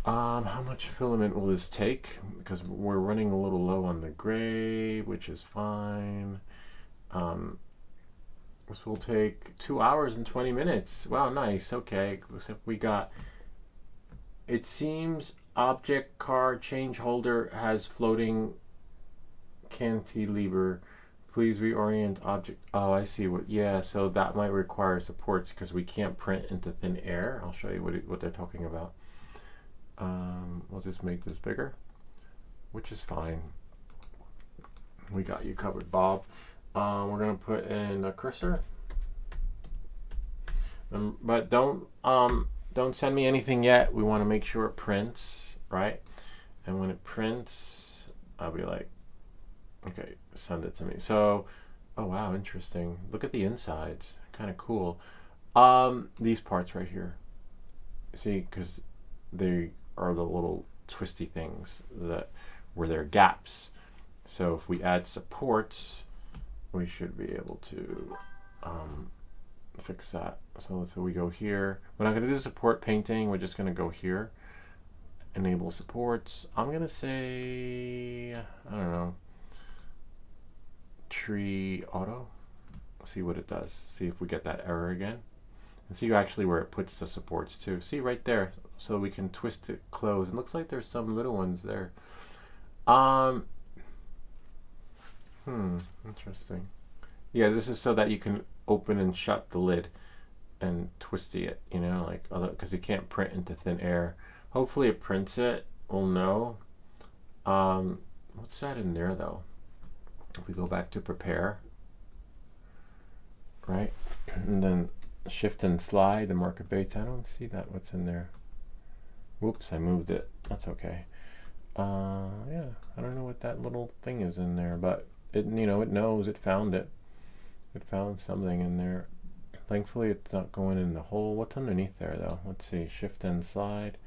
How much filament will this take? Because we're running a little low on the gray, which is fine. This will take 2 hours and 20 minutes. Wow, nice. Okay, except we got, it seems object car change holder has floating cantilever. Please reorient object. Oh, I see. What? Yeah, so that might require supports because we can't print into thin air. I'll show you what they're talking about. We'll just make this bigger, which is fine. We got you covered, Bob. We're gonna put in a cursor, but don't send me anything yet. We want to make sure it prints, right? And when it prints, I'll be like, okay, send it to me. So, oh wow, interesting. Look at the insides, kind of cool. These parts right here, see, because they are the little twisty things that where there are gaps. So if we add supports, we should be able to fix that. So we go here. We're not going to do support painting. We're just going to go here. Enable supports. I'm going to say, I don't know, tree auto. See what it does. See if we get that error again. And see actually where it puts the supports too. See right there. So we can twist it close. It looks like there's some little ones there. Interesting. Yeah, this is so that you can open and shut the lid and twisty it, you know, like other, because you can't print into thin air. Hopefully it prints it. We'll know. What's that in there though? If we go back to prepare, right, and then shift and slide and mark a bait. I don't see that. What's in there? Whoops, I moved it. That's okay. Yeah, I don't know what that little thing is in there, but it, you know, it knows. It found it. It found something in there. Thankfully, it's not going in the hole. What's underneath there, though? Let's see. Shift and slide.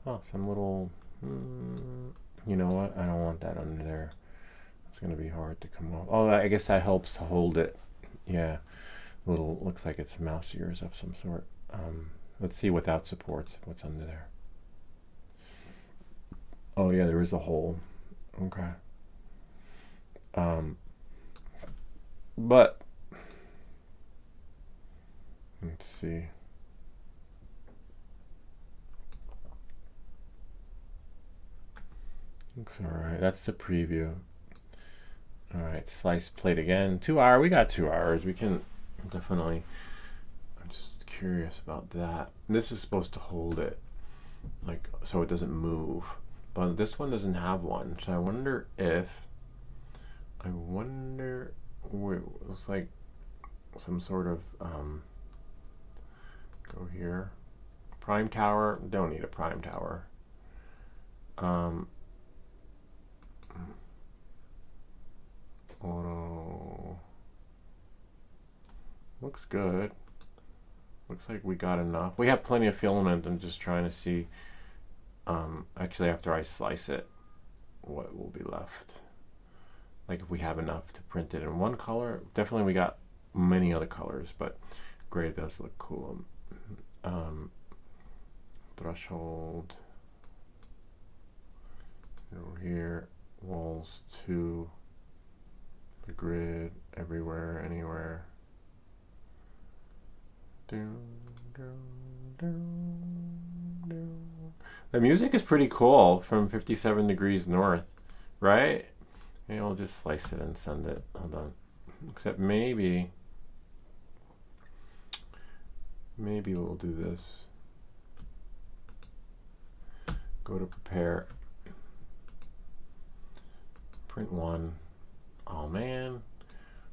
Oh, some little. You know what? I don't want that under there. It's going to be hard to come off. Oh, I guess that helps to hold it. Yeah. Little. Looks like it's mouse ears of some sort. Let's see without supports. What's under there? Oh yeah, there is a hole. Okay. But let's see. Looks alright. That's the preview. Alright, slice plate again. 2 hour. We got 2 hours. We can definitely. I'm just curious about that. This is supposed to hold it, like, so it doesn't move. But this one doesn't have one, so I wonder if, it looks like some sort of, go here, prime tower, don't need a prime tower. Auto, looks good. Looks like we got enough. We have plenty of filament. I'm just trying to see. Actually, after I slice it, what will be left. Like if we have enough to print it in one color. Definitely we got many other colors, but gray does look cool. Threshold over here, walls 2, the grid, everywhere, anywhere. The music is pretty cool from 57 degrees north, right? Maybe I'll just slice it and send it. Hold on. Except maybe we'll do this. Go to prepare. Print one. Oh man.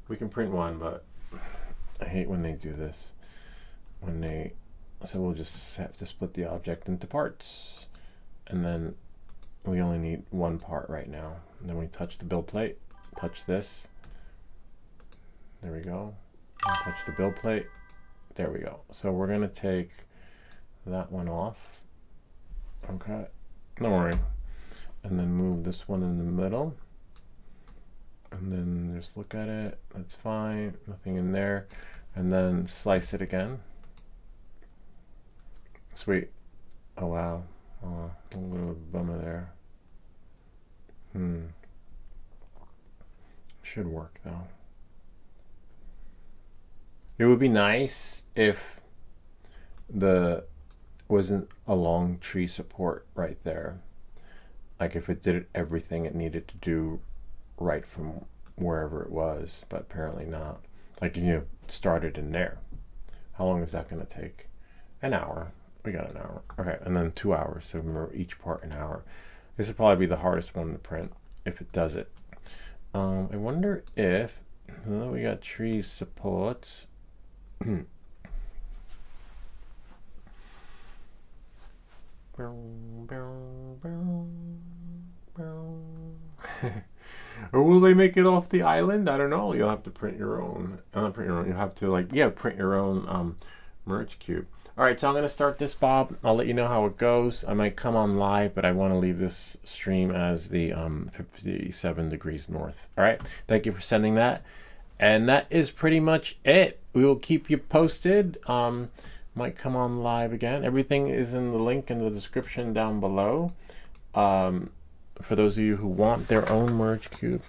We can print one, but I hate when they do this. So we'll just have to split the object into parts. And then we only need one part right now. And then we touch the build plate, touch this. There we go. And touch the build plate. There we go. So we're gonna take that one off. Okay, don't worry. And then move this one in the middle. And then just look at it. That's fine. Nothing in there. And then slice it again. Sweet. Oh wow. Oh, a little bummer there. Should work though. It would be nice if the wasn't a long tree support right there. Like if it did everything it needed to do right from wherever it was, but apparently not. Like, you know, started in there. How long is that going to take? An hour. We got an hour. Okay, and then 2 hours. So remember, each part an hour. This will probably be the hardest one to print if it does it. I wonder if we got tree supports. Or will they make it off the island? I don't know. You'll have to print your own. Not print your own. You'll have to print your own merge cube. All right, so I'm going to start this, Bob. I'll let you know how it goes. I might come on live, but I want to leave this stream as the 57 degrees north. All right, thank you for sending that. And that is pretty much it. We will keep you posted. Might come on live again. Everything is in the link in the description down below. For those of you who want their own merge cube,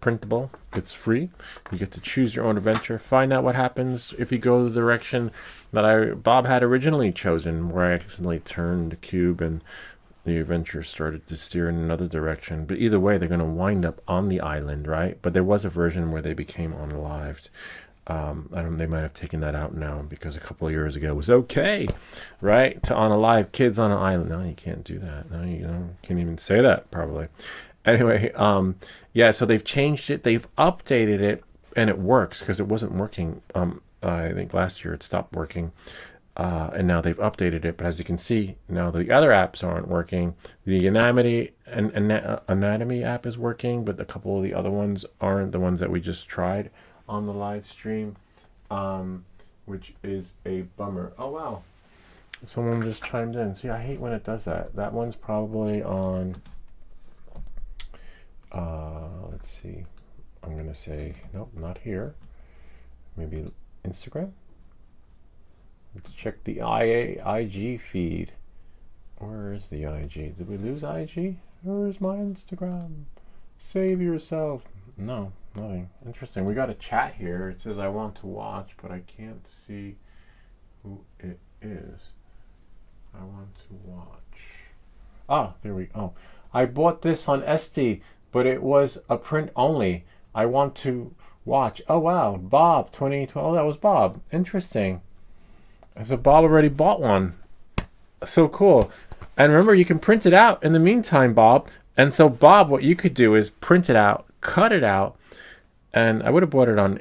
printable, it's free. You get to choose your own adventure. Find out what happens if you go the direction that Bob had originally chosen, where I accidentally turned the cube and the adventure started to steer in another direction. But either way, they're going to wind up on the island, right? But there was a version where they became unalived. They might have taken that out now because a couple of years ago it was okay, right, to unalive kids on an island. No, you can't do that. No, you can't even say that probably. Anyway, yeah, so they've changed it, they've updated it, and it works because it wasn't working. I think last year it stopped working, and now they've updated it. But as you can see, now the other apps aren't working. The anatomy app is working, but a couple of the other ones aren't. The ones that we just tried on the live stream, which is a bummer. Oh wow, someone just chimed in. See, I hate when it does that. That one's probably on let's see, I'm gonna say nope, not here, maybe Instagram. Let's check the IG feed. Where is the IG? Did we lose IG? Where's my Instagram? Save yourself. No, nothing. Interesting. We got a chat here. It says I want to watch, but I can't see who it is. I want to watch. Ah, there we go. I bought this on Etsy, but it was a print only. I want to watch. Oh wow, Bob 2012. Oh, that was Bob. Interesting. So Bob already bought one. So cool. And remember, you can print it out in the meantime, Bob. And so Bob, what you could do is print it out, cut it out, and I would have bought it on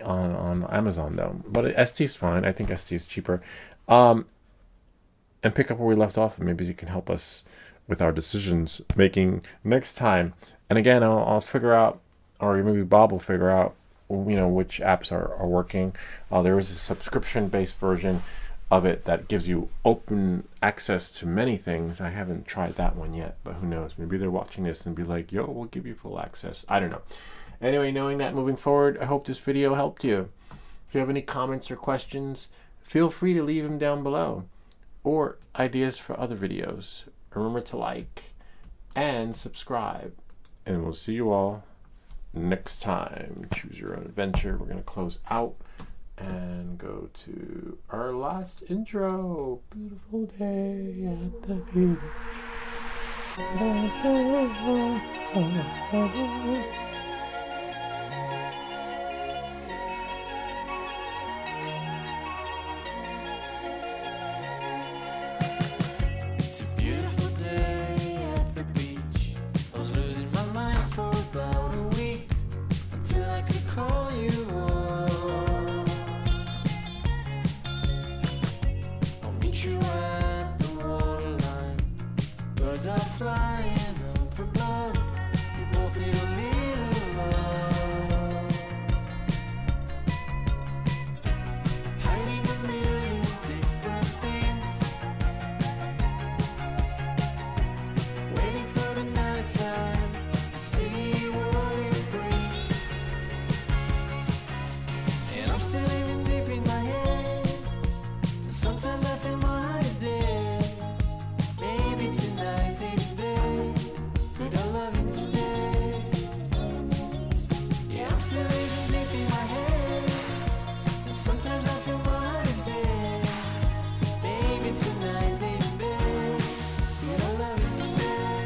Amazon though, but ST's fine. I think ST is cheaper. And pick up where we left off, and maybe you can help us with our decisions making next time. And again, I'll figure out, or maybe Bob will figure out, which apps are working. There is a subscription-based version of it that gives you open access to many things. I haven't tried that one yet, but who knows? Maybe they're watching this and be like, yo, we'll give you full access. I don't know. Anyway, knowing that, moving forward, I hope this video helped you. If you have any comments or questions, feel free to leave them down below, or ideas for other videos. Remember to like and subscribe, and we'll see you all next time. Choose your own adventure. We're going to close out and go to our last intro. Beautiful day at the beach. It's a beautiful day at the beach. I was losing my mind for about a week until I could call you up. I'll meet you at the waterline. Birds are flying up above. We both need a little love. Hiding a million different things. Waiting for the night time to see what it brings. And I'm still living deep in my head. And sometimes I feel my heart is dead. Maybe tonight, baby, with our love instead. Yeah, I'm still living deep in my head. And sometimes I feel my heart is dead. Maybe tonight, baby, with our love instead.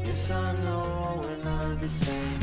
Yes, I know we're not the same.